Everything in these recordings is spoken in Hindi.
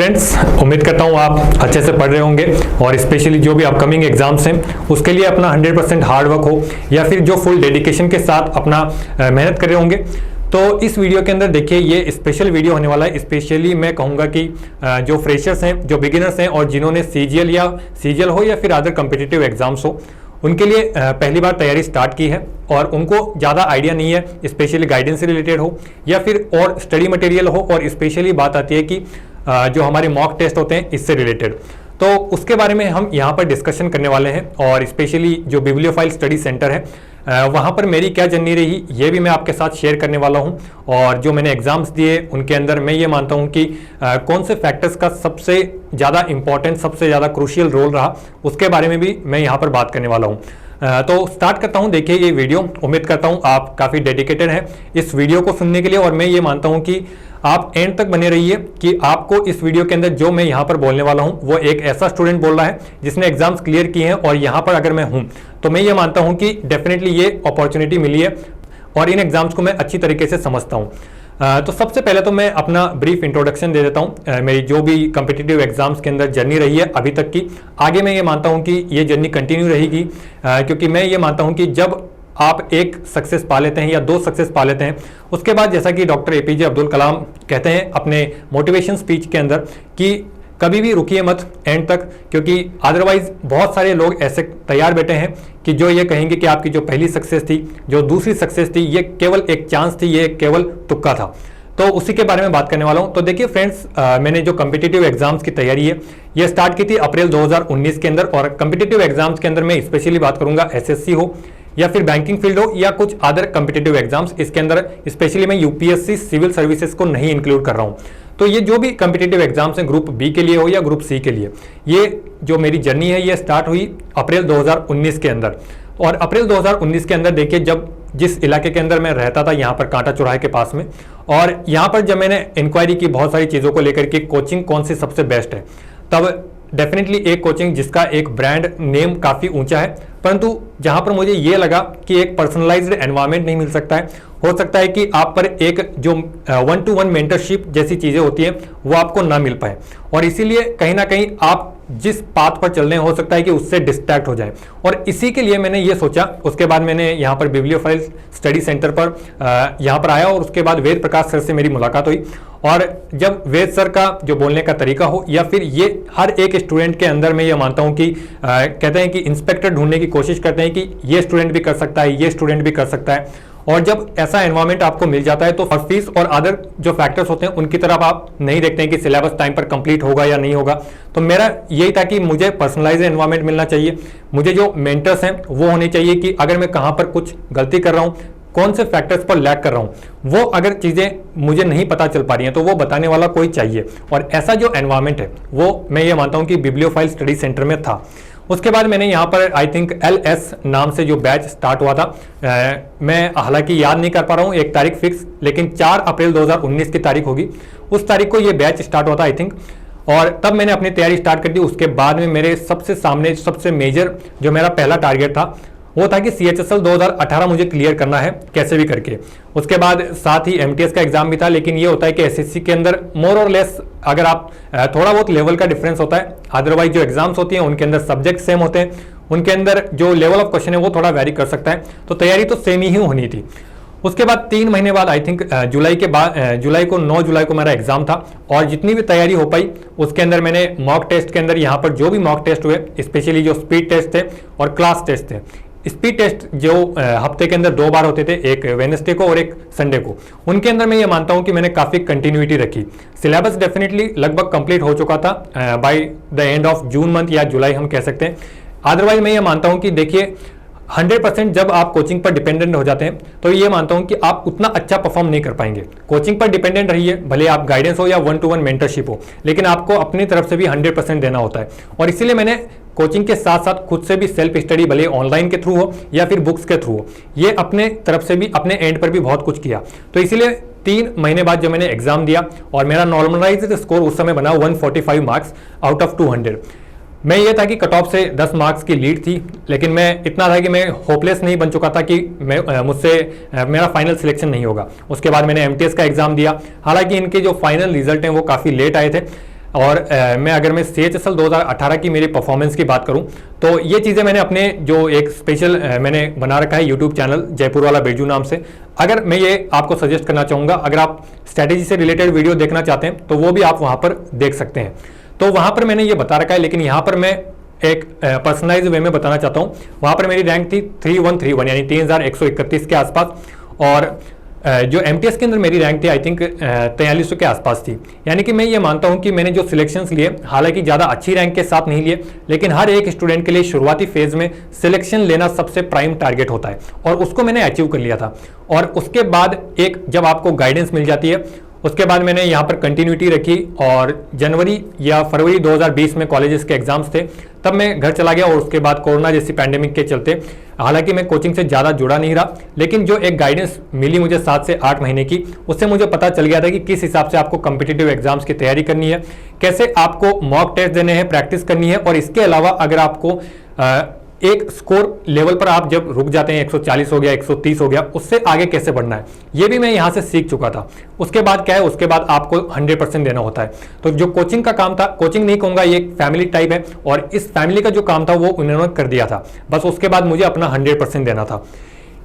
स्टूडेंट्स, उम्मीद करता हूँ आप अच्छे से पढ़ रहे होंगे और स्पेशली जो भी अपकमिंग एग्जाम्स हैं उसके लिए अपना 100% हार्ड वर्क हो या फिर जो फुल डेडिकेशन के साथ अपना मेहनत कर रहे होंगे। तो इस वीडियो के अंदर देखिए ये स्पेशल वीडियो होने वाला है। स्पेशली मैं कहूँगा कि जो फ्रेशर्स हैं, जो बिगिनर्स हैं और जिन्होंने सीजीएल हो या फिर अदर कम्पिटिटिव एग्जाम्स हो, उनके लिए पहली बार तैयारी स्टार्ट की है और उनको ज़्यादा आइडिया नहीं है, स्पेशली गाइडेंस से रिलेटेड हो या फिर और स्टडी मटेरियल हो, और स्पेशली बात आती है कि जो हमारे मॉक टेस्ट होते हैं इससे रिलेटेड, तो उसके बारे में हम यहाँ पर डिस्कशन करने वाले हैं। और स्पेशली जो बिब्लियोफाइल स्टडी सेंटर है वहाँ पर मेरी क्या जर्नी रही ये भी मैं आपके साथ शेयर करने वाला हूँ। और जो मैंने एग्जाम्स दिए उनके अंदर मैं ये मानता हूँ कि कौन से फैक्टर्स का सबसे ज़्यादा इंपॉर्टेंट, सबसे ज़्यादा क्रूशियल रोल रहा, उसके बारे में भी मैं यहाँ पर बात करने वाला हूँ। तो स्टार्ट करता हूँ। देखिए ये वीडियो, उम्मीद करता हूँ आप काफ़ी डेडिकेटेड हैं इस वीडियो को सुनने के लिए, और मैं ये मानता हूँ कि आप एंड तक बने रहिए कि आपको इस वीडियो के अंदर जो मैं यहाँ पर बोलने वाला हूँ वो एक ऐसा स्टूडेंट बोल रहा है जिसने एग्जाम्स क्लियर किए हैं, और यहाँ पर अगर मैं हूँ तो मैं ये मानता हूँ कि डेफिनेटली ये अपॉर्चुनिटी मिली है और इन एग्जाम्स को मैं अच्छी तरीके से समझता हूँ। तो सबसे पहले तो मैं अपना ब्रीफ इंट्रोडक्शन दे देता हूँ मेरी जो भी कम्पिटिटिव एग्जाम्स के अंदर जर्नी रही है अभी तक की। आगे मैं ये मानता हूँ कि ये जर्नी कंटिन्यू रहेगी, क्योंकि मैं ये मानता हूँ कि जब आप एक सक्सेस पा लेते हैं या दो सक्सेस पा लेते हैं, उसके बाद जैसा कि डॉक्टर एपीजे अब्दुल कलाम कहते हैं अपने मोटिवेशन स्पीच के अंदर कि कभी भी रुकिए मत एंड तक, क्योंकि अदरवाइज बहुत सारे लोग ऐसे तैयार बैठे हैं कि जो ये कहेंगे कि आपकी जो पहली सक्सेस थी, जो दूसरी सक्सेस थी, ये केवल एक चांस थी, ये केवल तुक्का था। तो उसी के बारे में बात करने वाला हूं। तो देखिए फ्रेंड्स, मैंने जो कम्पिटिटिव एग्जाम्स की तैयारी है ये स्टार्ट की थी अप्रैल 2019 के अंदर, और कम्पिटिटिव एग्जाम्स के अंदर मैं स्पेशली बात करूंगा एसएससी हो या फिर बैंकिंग फील्ड हो या कुछ अदर कम्पिटिटिव एग्जाम्स। इसके अंदर स्पेशली मैं यूपीएससी सिविल सर्विसेज को नहीं इंक्लूड कर रहा हूं। तो ये जो भी कम्पिटिटिव एग्जाम्स हैं ग्रुप बी के लिए हो या ग्रुप सी के लिए, ये जो मेरी जर्नी है ये स्टार्ट हुई अप्रैल 2019 के अंदर। और अप्रैल 2019 के अंदर देखिए, जब जिस इलाके के अंदर मैं रहता था यहाँ पर कांटा चौराहे के पास में, और यहाँ पर जब मैंने इंक्वायरी की बहुत सारी चीज़ों को लेकर के कोचिंग कौन सी सबसे बेस्ट है, तब डेफिनेटली एक कोचिंग जिसका एक ब्रांड नेम काफ़ी ऊंचा है, परंतु जहाँ पर मुझे ये लगा कि एक पर्सनलाइज्ड एनवायरनमेंट नहीं मिल सकता है, हो सकता है कि आप पर एक जो 1-to-1 मेंटरशिप जैसी चीज़ें होती हैं वो आपको ना मिल पाए, और इसीलिए कहीं ना कहीं आप जिस पाथ पर चल रहे हैं हो सकता है कि उससे डिस्ट्रैक्ट हो जाए। और इसी के लिए मैंने ये सोचा, उसके बाद मैंने यहाँ पर बिब्लियोफाइल स्टडी सेंटर पर यहाँ पर आया, और उसके बाद वेद प्रकाश सर से मेरी मुलाकात हुई। और जब वेद सर का जो बोलने का तरीका हो या फिर ये हर एक स्टूडेंट के अंदर मैं ये मानता हूँ कि कहते हैं कि इंस्पेक्टर ढूंढने की कोशिश करते हैं कि ये स्टूडेंट भी कर सकता है, ये स्टूडेंट भी कर सकता है, और जब ऐसा एनवायरनमेंट आपको मिल जाता है तो फीस और अदर जो फैक्टर्स होते हैं उनकी तरफ आप नहीं देखते हैं कि सिलेबस टाइम पर कंप्लीट होगा या नहीं होगा। तो मेरा यही था कि मुझे पर्सनलाइज एनवायरनमेंट मिलना चाहिए, मुझे जो मेंटर्स हैं वो होने चाहिए कि अगर मैं कहाँ पर कुछ गलती कर रहा हूँ, कौन से फैक्टर्स पर लैग कर रहा हूँ, वो अगर चीज़ें मुझे नहीं पता चल पा रही हैं तो वो बताने वाला कोई चाहिए। और ऐसा जो एनवायरनमेंट है वो मैं ये मानता हूँ कि बिब्लियोफाइल स्टडी सेंटर में था। उसके बाद मैंने यहाँ पर आई थिंक LS नाम से जो बैच स्टार्ट हुआ था, मैं हालांकि याद नहीं कर पा रहा हूँ एक तारीख फिक्स, लेकिन 4 अप्रैल 2019 की तारीख होगी, उस तारीख को ये बैच स्टार्ट हुआ था आई थिंक, और तब मैंने अपनी तैयारी स्टार्ट कर दी। उसके बाद में मेरे सबसे सामने सबसे मेजर जो मेरा पहला टारगेट था वो था कि CHSL 2018 मुझे क्लियर करना है कैसे भी करके। उसके बाद साथ ही MTS का एग्जाम भी था, लेकिन ये होता है कि SSC के अंदर मोर और लेस अगर आप थोड़ा बहुत लेवल का डिफरेंस होता है, अदरवाइज जो एग्जाम्स होती हैं उनके अंदर सब्जेक्ट सेम होते हैं, उनके अंदर जो लेवल ऑफ क्वेश्चन है वो थोड़ा वेरी कर सकता है, तो तैयारी तो सेम ही होनी थी। उसके बाद 3 महीने बाद आई थिंक जुलाई को 9 जुलाई को मेरा एग्जाम था, और जितनी भी तैयारी हो पाई उसके अंदर मैंने मॉक टेस्ट के अंदर यहाँ पर जो भी मॉक टेस्ट हुए, स्पेशली जो स्पीड टेस्ट थे और क्लास टेस्ट थे, स्पीड टेस्ट जो हफ्ते के अंदर 2 बार होते थे, एक वेडनेसडे को और एक संडे को, उनके अंदर मैं ये मानता हूँ कि मैंने काफ़ी कंटिन्यूटी रखी। सिलेबस डेफिनेटली लगभग कंप्लीट हो चुका था by the end of June month या जुलाई हम कह सकते हैं। अदरवाइज मैं ये मानता हूँ कि देखिए 100% जब आप कोचिंग पर डिपेंडेंट हो जाते हैं तो ये मानता हूं कि आप उतना अच्छा परफॉर्म नहीं कर पाएंगे। कोचिंग पर डिपेंडेंट रहिए, भले आप गाइडेंस हो या 1-to-1 मेंटरशिप हो, लेकिन आपको अपनी तरफ से भी 100% देना होता है। और इसीलिए मैंने कोचिंग के साथ साथ खुद से भी सेल्फ स्टडी, भले ऑनलाइन के थ्रू हो या फिर बुक्स के थ्रू हो, ये अपने तरफ से भी अपने एंड पर भी बहुत कुछ किया। तो इसीलिए 3 महीने बाद जब मैंने एग्जाम दिया और मेरा नॉर्मलाइज्ड स्कोर उस समय बना 145 मार्क्स आउट ऑफ 200। मैं ये था कि कट ऑफ से 10 मार्क्स की लीड थी, लेकिन मैं इतना था कि मैं होपलेस नहीं बन चुका था कि मुझसे मेरा फाइनल सिलेक्शन नहीं होगा। उसके बाद मैंने MTS का एग्जाम दिया, हालांकि इनके जो फाइनल रिजल्ट हैं वो काफ़ी लेट आए थे। और अगर मैं CHSL 2018 की मेरी परफॉर्मेंस की बात करूं तो ये चीज़ें मैंने अपने जो एक स्पेशल मैंने बना रखा है यूट्यूब चैनल जयपुर वाला बिरजू नाम से। अगर मैं ये आपको सजेस्ट करना चाहूँगा, अगर आप स्ट्रैटेजी से रिलेटेड वीडियो देखना चाहते हैं तो वो भी आप वहाँ पर देख सकते हैं। तो वहाँ पर मैंने ये बता रखा है, लेकिन यहाँ पर मैं एक पर्सनलाइज वे में बताना चाहता हूँ। वहाँ पर मेरी रैंक थी 3131 यानी 3131 के आसपास, और जो MTS के अंदर मेरी रैंक थी आई थिंक 4300 के आसपास थी। यानी कि मैं ये मानता हूं कि मैंने जो सिलेक्शंस लिए, हालांकि ज़्यादा अच्छी रैंक के साथ नहीं लिए, लेकिन हर एक स्टूडेंट के लिए शुरुआती फेज में सिलेक्शन लेना सबसे प्राइम टारगेट होता है, और उसको मैंने अचीव कर लिया था। और उसके बाद एक जब आपको गाइडेंस मिल जाती है, उसके बाद मैंने यहाँ पर कंटिन्यूटी रखी, और जनवरी या फरवरी 2020 में कॉलेजेस के एग्जाम्स थे, तब मैं घर चला गया। और उसके बाद कोरोना जैसी पैंडेमिक के चलते हालांकि मैं कोचिंग से ज़्यादा जुड़ा नहीं रहा, लेकिन जो एक गाइडेंस मिली मुझे 7 से 8 महीने की, उससे मुझे पता चल गया था कि किस हिसाब से आपको कॉम्पिटिटिव एग्जाम्स की तैयारी करनी है, कैसे आपको मॉक टेस्ट देने हैं, प्रैक्टिस करनी है। और इसके अलावा अगर आपको एक स्कोर लेवल पर आप जब रुक जाते हैं, 140 हो गया, 130 हो गया, उससे आगे कैसे बढ़ना है, ये भी मैं यहाँ से सीख चुका था। उसके बाद क्या है, उसके बाद आपको 100% देना होता है। तो जो कोचिंग का काम था, कोचिंग नहीं कहूँगा, ये एक फैमिली टाइप है, और इस फैमिली का जो काम था वो उन्होंने कर दिया था। बस उसके बाद मुझे अपना 100% देना था।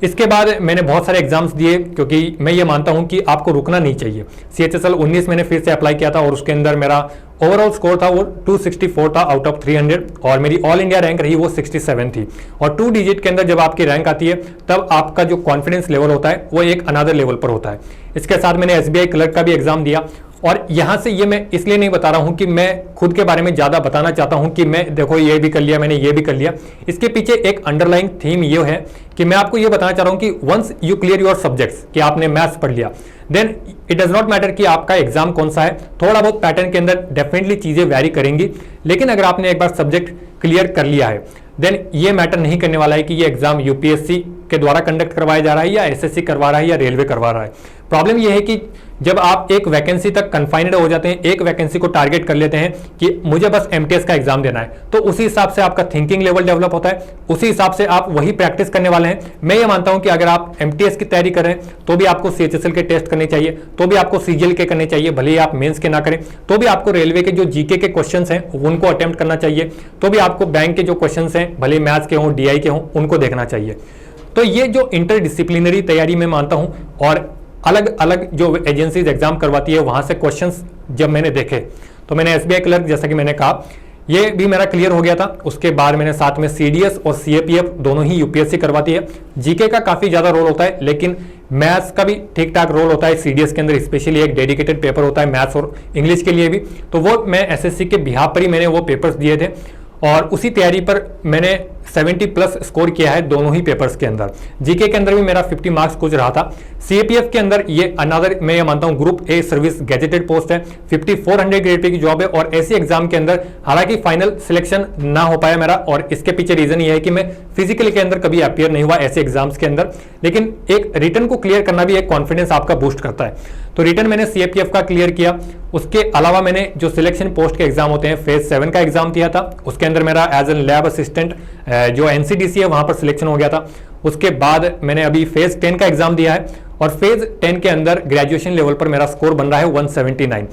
इसके बाद मैंने बहुत सारे एग्जाम्स दिए, क्योंकि मैं ये मानता हूं कि आपको रुकना नहीं चाहिए। CHSL 19 मैंने फिर से अप्लाई किया था, और उसके अंदर मेरा ओवरऑल स्कोर था वो 264 था आउट ऑफ 300, और मेरी ऑल इंडिया रैंक रही वो 67 थी। और 2 डिजिट के अंदर जब आपकी रैंक आती है, तब आपका जो कॉन्फिडेंस लेवल होता है वो एक अनदर लेवल पर होता है। इसके साथ मैंने SBI क्लर्क का भी एग्जाम दिया। और यहाँ से ये मैं इसलिए नहीं बता रहा हूँ कि मैं खुद के बारे में ज़्यादा बताना चाहता हूँ कि मैं देखो ये भी कर लिया, मैंने ये भी कर लिया। इसके पीछे एक अंडरलाइंग थीम ये है कि मैं आपको ये बताना चाह रहा हूँ कि once you clear your subjects, कि आपने मैथ्स पढ़ लिया, then it does not matter कि आपका एग्जाम कौन सा है। थोड़ा बहुत पैटर्न के अंदर डेफिनेटली चीज़ें वैरी करेंगी, लेकिन अगर आपने एक बार सब्जेक्ट क्लियर कर लिया है, देन ये मैटर नहीं करने वाला है कि ये एग्जाम UPSC के द्वारा कंडक्ट करवाया जा रहा है, या SSC करवा रहा है, या रेलवे करवा रहा है। प्रॉब्लम ये है कि जब आप एक वैकेंसी तक कन्फाइंड हो जाते हैं, एक वैकेंसी को टारगेट कर लेते हैं कि मुझे बस MTS का एग्जाम देना है, तो उसी हिसाब से आपका थिंकिंग लेवल डेवलप होता है, उसी हिसाब से आप वही प्रैक्टिस करने वाले हैं। मैं ये मानता हूं कि अगर आप MTS की तैयारी कर रहे हैं तो भी आपको CHSL के टेस्ट करने चाहिए, तो भी आपको CGL के करने चाहिए, भले ही आप मेंस के ना करें, तो भी आपको रेलवे के जो GK के क्वेश्चन हैं उनको अटेम्प्ट करना चाहिए, तो भी आपको बैंक के जो क्वेश्चन हैं, भले मैथ्स के हों, DI के हों, उनको देखना चाहिए। तो ये जो इंटरडिसिप्लिनरी तैयारी मैं मानता हूं, और अलग अलग जो एजेंसीज एग्जाम करवाती है वहां से क्वेश्चंस जब मैंने देखे, तो मैंने SBI क्लर्क, जैसा कि मैंने कहा, ये भी मेरा क्लियर हो गया था। उसके बाद मैंने साथ में CDS और CAPF दोनों ही UPSC करवाती है। GK का काफ़ी ज़्यादा रोल होता है, लेकिन मैथ्स का भी ठीक ठाक रोल होता है। CDS के अंदर स्पेशली एक डेडिकेटेड पेपर होता है मैथ्स और इंग्लिश के लिए भी, तो वो मैं SSC के बिहाफ पर ही मैंने वो पेपर्स दिए थे, और उसी तैयारी पर मैंने 70+ स्कोर किया है दोनों ही पेपर्स के अंदर। GK के अंदर भी मेरा 50 मार्क्स कुछ रहा था। CAPF के अंदर ये अनदर मैं ये मानता हूँ group A service gazetted post है, 5400 ग्रेड पे की जॉब है, और ऐसी एग्जाम के अंदर हालांकि फाइनल सिलेक्शन ना हो पाया मेरा, और इसके पीछे रीजन ये है कि मैं फिजिकल के अंदर कभी अपीयर नहीं हुआ ऐसे एग्जाम्स के अंदर। लेकिन एक रिटर्न को क्लियर करना भी एक कॉन्फिडेंस आपका बूस्ट करता है। तो रिटर्न मैंने CAPF का क्लियर किया। उसके अलावा मैंने जो सिलेक्शन पोस्ट के एग्जाम होते हैं, फेज 7 का एग्जाम दिया था, उसके अंदर मेरा एज एन लैब असिस्टेंट जो NCDC है वहां पर सिलेक्शन हो गया था। उसके बाद मैंने अभी फेज 10 का एग्जाम दिया है, और फेज 10 के अंदर ग्रेजुएशन लेवल पर मेरा स्कोर बन रहा है 179,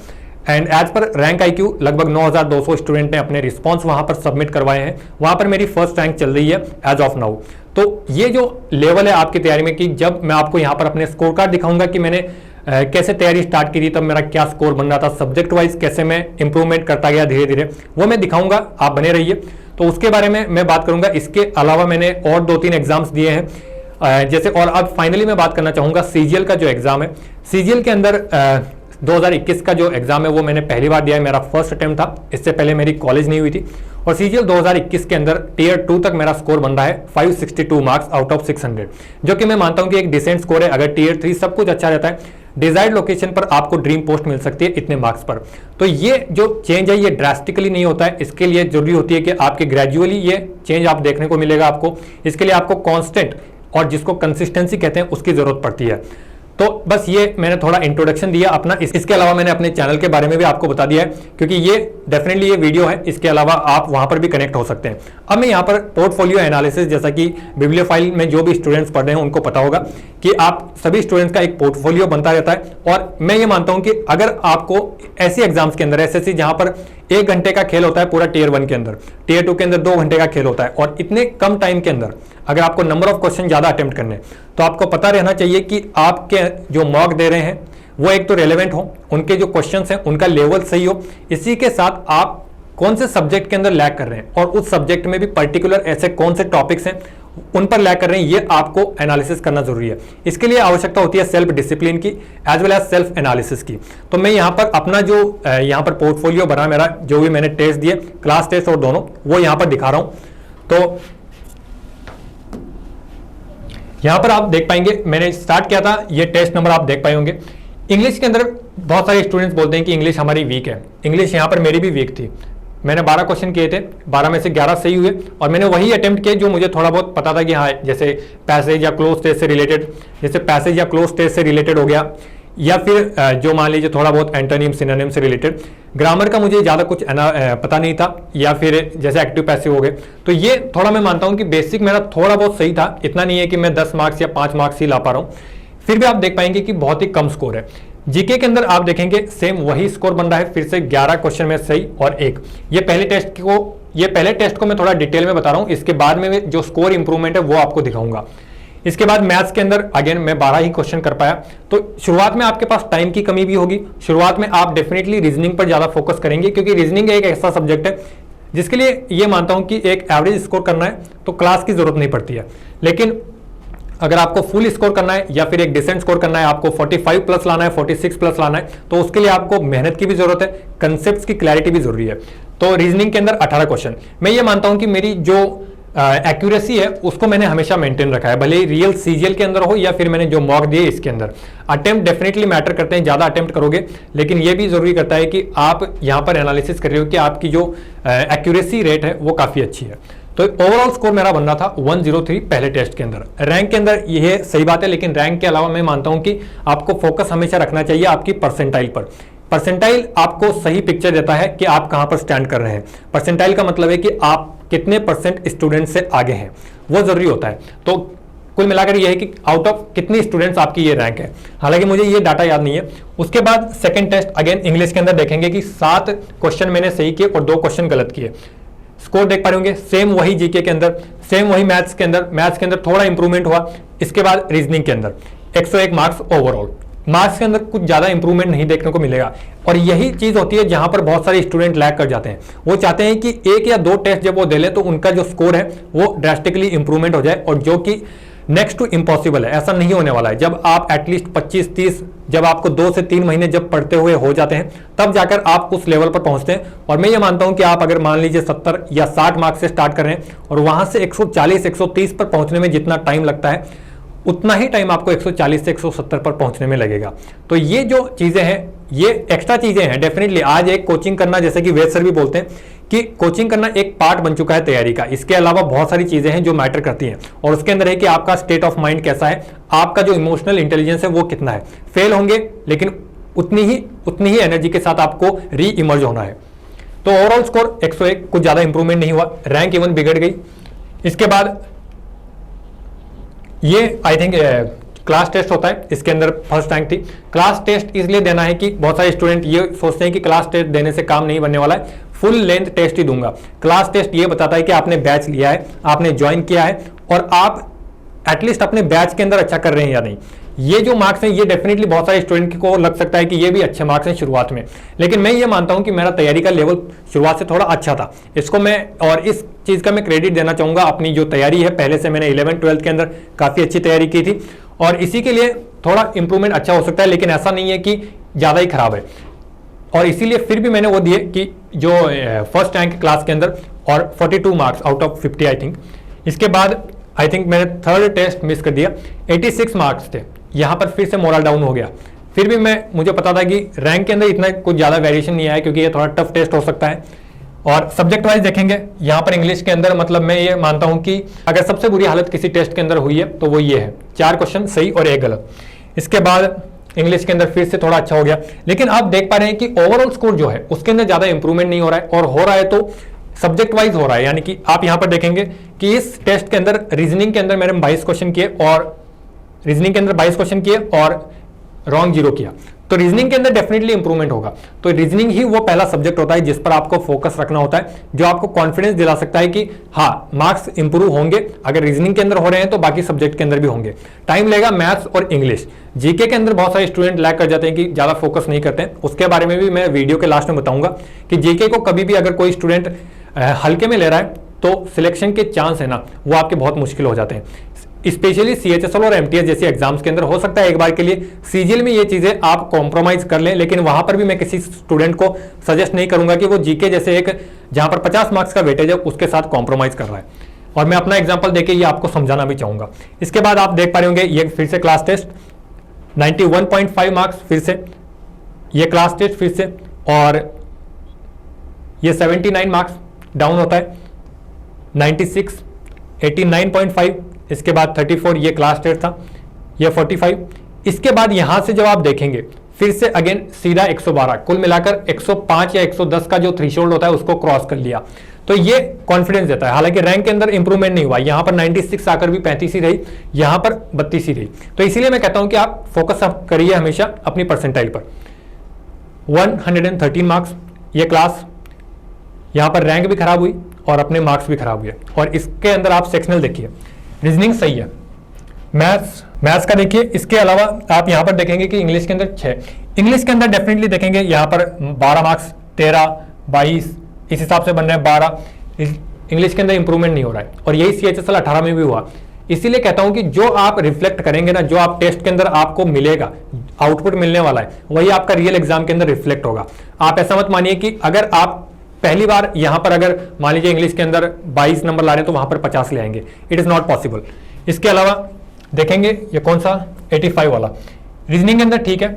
एंड एज पर रैंक IQ लगभग 9200 स्टूडेंट ने अपने रिस्पॉन्स वहां पर सबमिट करवाए हैं। वहां पर मेरी फर्स्ट रैंक चल रही है एज ऑफ नाउ। तो ये जो लेवल है आपकी तैयारी में, कि जब मैं आपको यहाँ पर अपने स्कोर कार्ड दिखाऊंगा कि मैंने कैसे तैयारी स्टार्ट की थी, तब मेरा क्या स्कोर बन रहा था, सब्जेक्ट वाइज कैसे मैं इंप्रूवमेंट करता गया धीरे धीरे, वो मैं दिखाऊंगा, आप बने रहिए। तो उसके बारे में मैं बात करूंगा। इसके अलावा मैंने और 2-3 एग्जाम्स दिए हैं जैसे, और अब फाइनली मैं बात करना चाहूंगा CGL का जो एग्जाम है। CGL के अंदर 2021 का जो एग्जाम है वो मैंने पहली बार दिया है, मेरा फर्स्ट अटेम्प्ट था, इससे पहले मेरी कॉलेज नहीं हुई थी। और CGL 2021 के अंदर टियर 2 तक मेरा स्कोर बन रहा है 562 मार्क्स आउट ऑफ 600, जो कि मैं मानता हूं कि एक डिसेंट स्कोर है। अगर टियर 3 सब कुछ अच्छा रहता है, डिजायर्ड लोकेशन पर आपको ड्रीम पोस्ट मिल सकती है इतने मार्क्स पर। तो ये जो चेंज है ये ड्रास्टिकली नहीं होता है, इसके लिए जरूरी होती है कि आपके ग्रेजुअली ये चेंज आप देखने को मिलेगा आपको। इसके लिए आपको कांस्टेंट और जिसको कंसिस्टेंसी कहते हैं उसकी जरूरत पड़ती है। तो बस ये मैंने थोड़ा इंट्रोडक्शन दिया अपना। इसके अलावा मैंने अपने चैनल के बारे में भी आपको बता दिया है, क्योंकि ये डेफिनेटली ये वीडियो है, इसके अलावा आप वहां पर भी कनेक्ट हो सकते हैं। अब मैं यहाँ पर पोर्टफोलियो एनालिसिस, जैसा कि बिब्लियोफाइल में जो भी स्टूडेंट्स पढ़ रहे हैं उनको पता होगा कि आप सभी स्टूडेंट्स का एक पोर्टफोलियो बनता रहता है। और मैं ये मानता हूं कि अगर आपको ऐसी एग्जाम्स के अंदर, एसएससी जहां पर 1 घंटे का खेल होता है पूरा टियर 1 के अंदर, टियर 2 के अंदर 2 घंटे का खेल होता है, और इतने कम टाइम के अंदर अगर आपको नंबर ऑफ क्वेश्चन ज्यादा अटेम्प्ट करने, तो आपको पता रहना चाहिए कि आपके जो मॉक दे रहे हैं वो एक तो रेलेवेंट हो, उनके जो क्वेश्चंस हैं उनका लेवल सही हो, इसी के साथ आप कौन से सब्जेक्ट के अंदर लैग कर रहे हैं और उस सब्जेक्ट में भी पर्टिकुलर ऐसे कौन से टॉपिक्स हैं उन पर लैग कर रहे हैं, ये आपको एनालिसिस करना जरूरी है। इसके लिए आवश्यकता होती है सेल्फ डिसिप्लिन की as well as self analysis की। तो मैं यहाँ पर अपना जो यहाँ पर पोर्टफोलियो बना, मेरा जो भी मैंने टेस्ट दिए, क्लास टेस्ट और दोनों, वो यहाँ पर दिखा रहा हूँ। तो यहाँ पर आप देख पाएंगे मैंने स्टार्ट किया था, ये टेस्ट नंबर आप देख पाए होंगे। इंग्लिश के अंदर बहुत सारे स्टूडेंट्स बोलते हैं कि इंग्लिश हमारी वीक है। इंग्लिश यहाँ पर मेरी भी वीक थी। मैंने 12 क्वेश्चन किए थे, 12 में से 11 सही हुए, और मैंने वही अटेम्प्ट किए जो मुझे थोड़ा बहुत पता था कि हाँ, जैसे पैसेज या क्लोज टेस्ट से रिलेटेड, जैसे पैसेज या क्लोज टेस्ट से रिलेटेड हो गया, या फिर जो मान लीजिए थोड़ा बहुत एंटोनिम सिनोनिम से रिलेटेड। ग्रामर का मुझे ज़्यादा कुछ पता नहीं था, या फिर जैसे एक्टिव पैसिव हो गए। तो ये थोड़ा मैं मानता हूँ कि बेसिक मेरा थोड़ा बहुत सही था, इतना नहीं है कि मैं 10 मार्क्स या 5 मार्क्स ही ला पा रहा हूँ। फिर भी आप देख पाएंगे कि बहुत ही कम स्कोर है। जीके के अंदर आप देखेंगे सेम वही स्कोर बन रहा है, फिर से 11 क्वेश्चन में सही और 1। ये पहले टेस्ट को मैं थोड़ा डिटेल में बता रहा हूँ, इसके बाद में जो स्कोर इंप्रूवमेंट है वो आपको दिखाऊंगा। इसके बाद मैथ्स के अंदर अगेन मैं 12 ही क्वेश्चन कर पाया। तो शुरुआत में आपके पास टाइम की कमी भी होगी, शुरुआत में आप डेफिनेटली रीजनिंग पर ज्यादा फोकस करेंगे, क्योंकि रीजनिंग एक ऐसा सब्जेक्ट है जिसके लिए ये मानता हूं कि एक एवरेज स्कोर करना है तो क्लास की जरूरत नहीं पड़ती है। लेकिन अगर आपको फुल स्कोर करना है या फिर एक डिसेंट स्कोर करना है, आपको 45 प्लस लाना है, 46 प्लस लाना है, तो उसके लिए आपको मेहनत की भी जरूरत है, कंसेप्ट्स की क्लैरिटी भी जरूरी है। तो रीजनिंग के अंदर 18 क्वेश्चन, मैं ये मानता हूं कि मेरी जो एक्यूरेसी है उसको मैंने हमेशा मेंटेन रखा है, भले ही रियल सीजीएल के अंदर हो या फिर मैंने जो मॉक दिए इसके अंदर। अटेम्प्ट डेफिनेटली मैटर करते हैं, ज्यादा अटेम्प्ट करोगे, लेकिन ये भी जरूरी करता है कि आप यहाँ पर एनालिसिस कर रहे हो कि आपकी जो एक्यूरेसी रेट है वो काफी अच्छी है। तो ओवरऑल स्कोर मेरा बन रहा था 103 पहले टेस्ट के अंदर। रैंक के अंदर यह सही बात है, लेकिन रैंक के अलावा मैं मानता हूं कि आपको फोकस हमेशा रखना चाहिए आपकी परसेंटाइल पर। परसेंटाइल आपको सही पिक्चर देता है कि आप कहां पर स्टैंड कर रहे हैं। परसेंटाइल का मतलब है कि आप कितने परसेंट स्टूडेंट से आगे हैं, वो जरूरी होता है। तो कुल मिलाकर यह है कि आउट ऑफ कितनी स्टूडेंट्स आपकी ये रैंक है। हालांकि मुझे ये डाटा याद नहीं है। उसके बाद सेकंड टेस्ट अगेन इंग्लिश के अंदर देखेंगे कि 7 क्वेश्चन मैंने सही किए और 2 क्वेश्चन गलत किए। स्कोर देख पा रहे होंगे, सेम वही जीके के अंदर, सेम वही मैथ्स के अंदर थोड़ा इंप्रूवमेंट हुआ। इसके बाद रीजनिंग के अंदर 101 मार्क्स ओवरऑल। मार्क्स के अंदर कुछ ज्यादा इंप्रूवमेंट नहीं देखने को मिलेगा, और यही चीज होती है जहां पर बहुत सारे स्टूडेंट लैग कर जाते हैं। वो चाहते हैं कि 1 या 2 टेस्ट जब वो दे ले तो उनका जो स्कोर है वो ड्रास्टिकली इंप्रूवमेंट हो जाए, और जो कि नेक्स्ट टू इम्पॉसिबल है। ऐसा नहीं होने वाला है। जब आप एटलीस्ट 25-30, जब आपको 2 से 3 महीने जब पढ़ते हुए हो जाते हैं, तब जाकर आप उस लेवल पर पहुंचते हैं। और मैं ये मानता हूं कि आप अगर मान लीजिए 70 या 60 मार्क्स से स्टार्ट कर रहे हैं और वहां से 140-130 पर पहुंचने में जितना टाइम लगता है, उतना ही टाइम आपको 140 से 170 पर पहुंचने में लगेगा। तो ये जो चीजें हैं, ये एक्स्ट्रा चीजें हैं डेफिनेटली। आज एक कोचिंग करना, जैसे कि वेद सर भी बोलते हैं कि कोचिंग करना एक पार्ट बन चुका है तैयारी का। इसके अलावा बहुत सारी चीजें हैं जो मैटर करती हैं, और उसके अंदर है कि आपका स्टेट ऑफ माइंड कैसा है, आपका जो इमोशनल इंटेलिजेंस है वो कितना है। फेल होंगे लेकिन उतनी ही एनर्जी के साथ आपको री इमर्ज होना है। तो ओवरऑल स्कोर 101, कुछ ज्यादा इंप्रूवमेंट नहीं हुआ, रैंक इवन बिगड़ गई। इसके बाद ये आई थिंक क्लास टेस्ट होता है, इसके अंदर फर्स्ट रैंक थी। क्लास टेस्ट इसलिए देना है कि बहुत सारे स्टूडेंट ये सोचते हैं कि क्लास टेस्ट देने से काम नहीं बनने वाला है, फुल लेंथ टेस्ट ही दूंगा। क्लास टेस्ट ये बताता है कि आपने बैच लिया है, आपने ज्वाइन किया है, और आप एटलीस्ट अपने बैच के अंदर अच्छा कर रहे हैं या नहीं। ये जो मार्क्स हैं ये डेफिनेटली बहुत सारे स्टूडेंट को लग सकता है कि ये भी अच्छे मार्क्स हैं शुरुआत में, लेकिन मैं ये मानता हूं कि मेरा तैयारी का लेवल शुरुआत से थोड़ा अच्छा था। इसको मैं, और इस चीज का मैं क्रेडिट देना चाहूंगा अपनी जो तैयारी है, पहले से मैंने 11th-12th के अंदर काफी अच्छी तैयारी की थी, और इसी के लिए थोड़ा इंप्रूवमेंट अच्छा हो सकता है, लेकिन ऐसा नहीं है कि ज्यादा ही खराब है। और इसीलिए फिर भी मैंने वो दिए कि जो फर्स्ट रैंक क्लास के अंदर, और 42 marks out of 50 I think. इसके बाद आई थिंक मैंने थर्ड टेस्ट मिस कर दिया, 86 मार्क्स थे। यहाँ पर फिर से मोरल डाउन हो गया। फिर भी मुझे पता था कि रैंक के अंदर इतना कुछ ज़्यादा वेरिएशन नहीं आया, क्योंकि ये थोड़ा टफ टेस्ट हो सकता है। और सब्जेक्ट वाइज देखेंगे यहाँ पर इंग्लिश के अंदर, मतलब मैं ये मानता हूँ कि अगर सबसे बुरी हालत किसी टेस्ट के अंदर हुई है तो वो ये है, 4 क्वेश्चन सही और 1 गलत। इसके बाद इंग्लिश के अंदर फिर से थोड़ा अच्छा हो गया, लेकिन आप देख पा रहे हैं कि ओवरऑल स्कोर जो है उसके अंदर ज्यादा इंप्रूवमेंट नहीं हो रहा है, और हो रहा है तो सब्जेक्ट वाइज हो रहा है। यानी कि आप यहां पर देखेंगे कि इस टेस्ट के अंदर रीजनिंग के अंदर मैंने 22 क्वेश्चन किए और रीजनिंग के अंदर 22 क्वेश्चन किए और रॉन्ग 0 किया, तो रीजनिंग के अंदर डेफिनेटली इंप्रूवमेंट होगा। तो रीजनिंग ही वो पहला सब्जेक्ट होता है जिस पर आपको फोकस रखना होता है, जो आपको कॉन्फिडेंस दिला सकता है कि हाँ मार्क्स इंप्रूव होंगे। अगर रीजनिंग के अंदर हो रहे हैं तो बाकी सब्जेक्ट के अंदर भी होंगे। टाइम लगेगा मैथ्स और इंग्लिश। जीके के अंदर बहुत सारे स्टूडेंट लैग कर जाते हैं कि ज्यादा फोकस नहीं करते हैं, उसके बारे में भी मैं वीडियो के लास्ट में बताऊंगा कि जीके को कभी भी अगर कोई स्टूडेंट हल्के में ले रहा है तो सिलेक्शन के चांस है ना वो आपके बहुत मुश्किल हो जाते हैं। स्पेशली सीएचएसएल और एमटीएस जैसे एग्जाम्स के अंदर हो सकता है एक बार के लिए सीजीएल में ये चीजें आप कॉम्प्रोमाइज कर लें, लेकिन वहां पर भी मैं किसी स्टूडेंट को सजेस्ट नहीं करूंगा कि वो जीके जैसे एक जहां पर 50 मार्क्स का वेटेज है उसके साथ कॉम्प्रोमाइज कर रहा है। और मैं अपना एग्जाम्पल देके ये आपको समझाना भी चाहूंगा। इसके बाद आप देख पा रहे होंगे ये फिर से क्लास टेस्ट 91.5 मार्क्स, फिर से ये क्लास टेस्ट फिर से, और ये 79 मार्क्स डाउन होता है 96, 89.5, इसके बाद 34 ये क्लास टेस्ट था, ये 45। इसके बाद यहां से जब आप देखेंगे फिर से अगेन सीधा 112, कुल मिलाकर 105 या 110 का जो थ्रेशोल्ड होता है उसको क्रॉस कर लिया, तो ये कॉन्फिडेंस देता है। हालांकि रैंक के अंदर इंप्रूवमेंट नहीं हुआ, यहां पर 96 आकर भी 35 ही रही, यहां पर 32 ही रही। तो इसीलिए मैं कहता हूं कि आप फोकस करिए हमेशा अपनी परसेंटाइल पर। 113 मार्क्स ये क्लास, यहां पर रैंक भी खराब हुई और अपने मार्क्स भी खराब हुए। और इसके अंदर आप सेक्शनल देखिए, रीजनिंग सही है, मैथ्स का देखिए। इसके अलावा आप यहां पर देखेंगे कि इंग्लिश के अंदर 6, इंग्लिश के अंदर डेफिनेटली देखेंगे यहां पर 12 मार्क्स, 13, 22 इस हिसाब से बन रहे हैं 12। इंग्लिश के अंदर इंप्रूवमेंट नहीं हो रहा है, और यही सीएचएसएल 18 में भी हुआ। इसीलिए कहता हूं कि जो आप रिफ्लेक्ट करेंगे ना, जो आप टेस्ट के अंदर आपको मिलेगा, आउटपुट मिलने वाला है, वही आपका रियल एग्जाम के अंदर रिफ्लेक्ट होगा। आप ऐसा मत मानिए कि अगर आप पहली बार यहां पर अगर मान लीजिए इंग्लिश के अंदर 22 नंबर ला रहे हैं तो वहां पर 50 ले आएंगे, इट इज नॉट पॉसिबल। इसके अलावा देखेंगे ये कौन सा 85 वाला, रीजनिंग के अंदर ठीक है,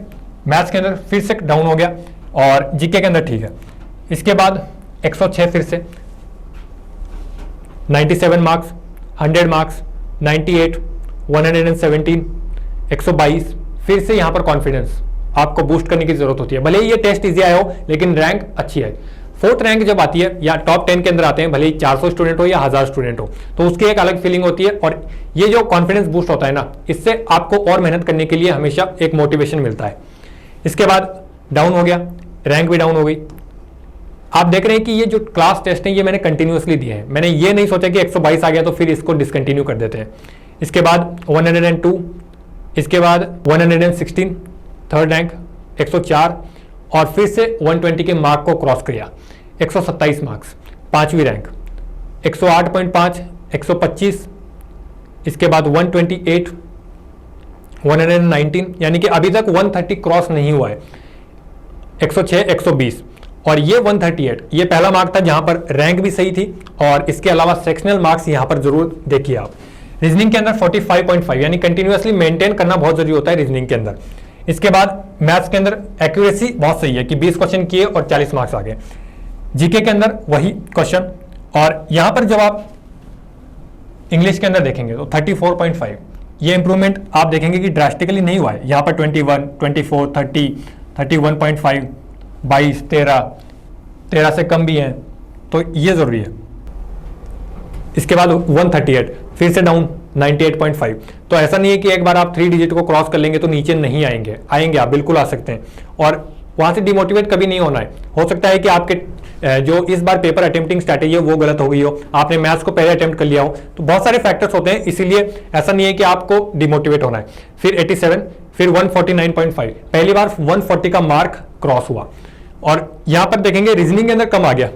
मैथ्स के अंदर फिर से डाउन हो गया, और जीके के अंदर ठीक है। इसके बाद 106 फिर से 97 मार्क्स, 100 मार्क्स, 98, 117, 122 फिर से यहां पर कॉन्फिडेंस आपको बूस्ट करने की जरूरत होती है। भले ही ये टेस्ट इजी आया हो लेकिन रैंक अच्छी है। 4th रैंक जब आती है या टॉप 10 के अंदर आते हैं, भले ही 400 स्टूडेंट हो या 1000 स्टूडेंट हो, तो उसकी एक अलग फीलिंग होती है। और ये जो कॉन्फिडेंस बूस्ट होता है ना, इससे आपको और मेहनत करने के लिए हमेशा एक मोटिवेशन मिलता है। इसके बाद डाउन हो गया, रैंक भी डाउन हो गई। आप देख रहे हैं कि ये जो क्लास टेस्ट है ये मैंने कंटिन्यूअसली दिए हैं, मैंने ये नहीं सोचा कि 122 आ गया तो फिर इसको डिसकंटिन्यू कर देते हैं। इसके बाद 102, इसके बाद 116 3rd रैंक 104, और फिर से 120 के मार्क को क्रॉस किया 127 मार्क्स 5वीं रैंक, 108.5, 125, इसके बाद 128, 119, यानी कि अभी तक 130 क्रॉस नहीं हुआ है, 106, 120, और ये 138 ये पहला मार्क था जहां पर रैंक भी सही थी। और इसके अलावा सेक्शनल मार्क्स यहां पर जरूर देखिए आप। रीजनिंग के अंदर 45.5 यानी कंटिन्यूअसली मेंटेन करना बहुत जरूरी होता है रीजनिंग के अंदर। इसके बाद मैथ्स के अंदर एक्यूरेसी बहुत सही है कि 20 क्वेश्चन किए और 40 मार्क्स आ गए। जीके के अंदर वही क्वेश्चन, और यहां पर जब आप इंग्लिश के अंदर देखेंगे तो 34.5 ये इंप्रूवमेंट आप देखेंगे कि ड्रास्टिकली नहीं हुआ है। यहां पर 21, 24, 30, 31.5, 22, 13 से कम भी हैं, तो ये जरूरी है। इसके बाद 138 फिर से डाउन 98.5। तो ऐसा नहीं है कि एक बार आप 3 डिजिट को क्रॉस कर लेंगे तो नीचे नहीं आएंगे, आप बिल्कुल आ सकते हैं, और वहां से डिमोटिवेट कभी नहीं होना है। हो सकता है कि आपके जो इस बार पेपर अटेम्प्टिंग स्ट्रैटेजी है वो गलत हो गई हो, आपने मैथ्स को पहले अटेम्प्ट कर लिया हो, तो बहुत सारे फैक्टर्स होते हैं, इसीलिए ऐसा नहीं है कि आपको डिमोटिवेट होना है। फिर 87, फिर 149.5 पहली बार 140 का मार्क क्रॉस हुआ। और यहां पर देखेंगे रीजनिंग के अंदर कम आ गया,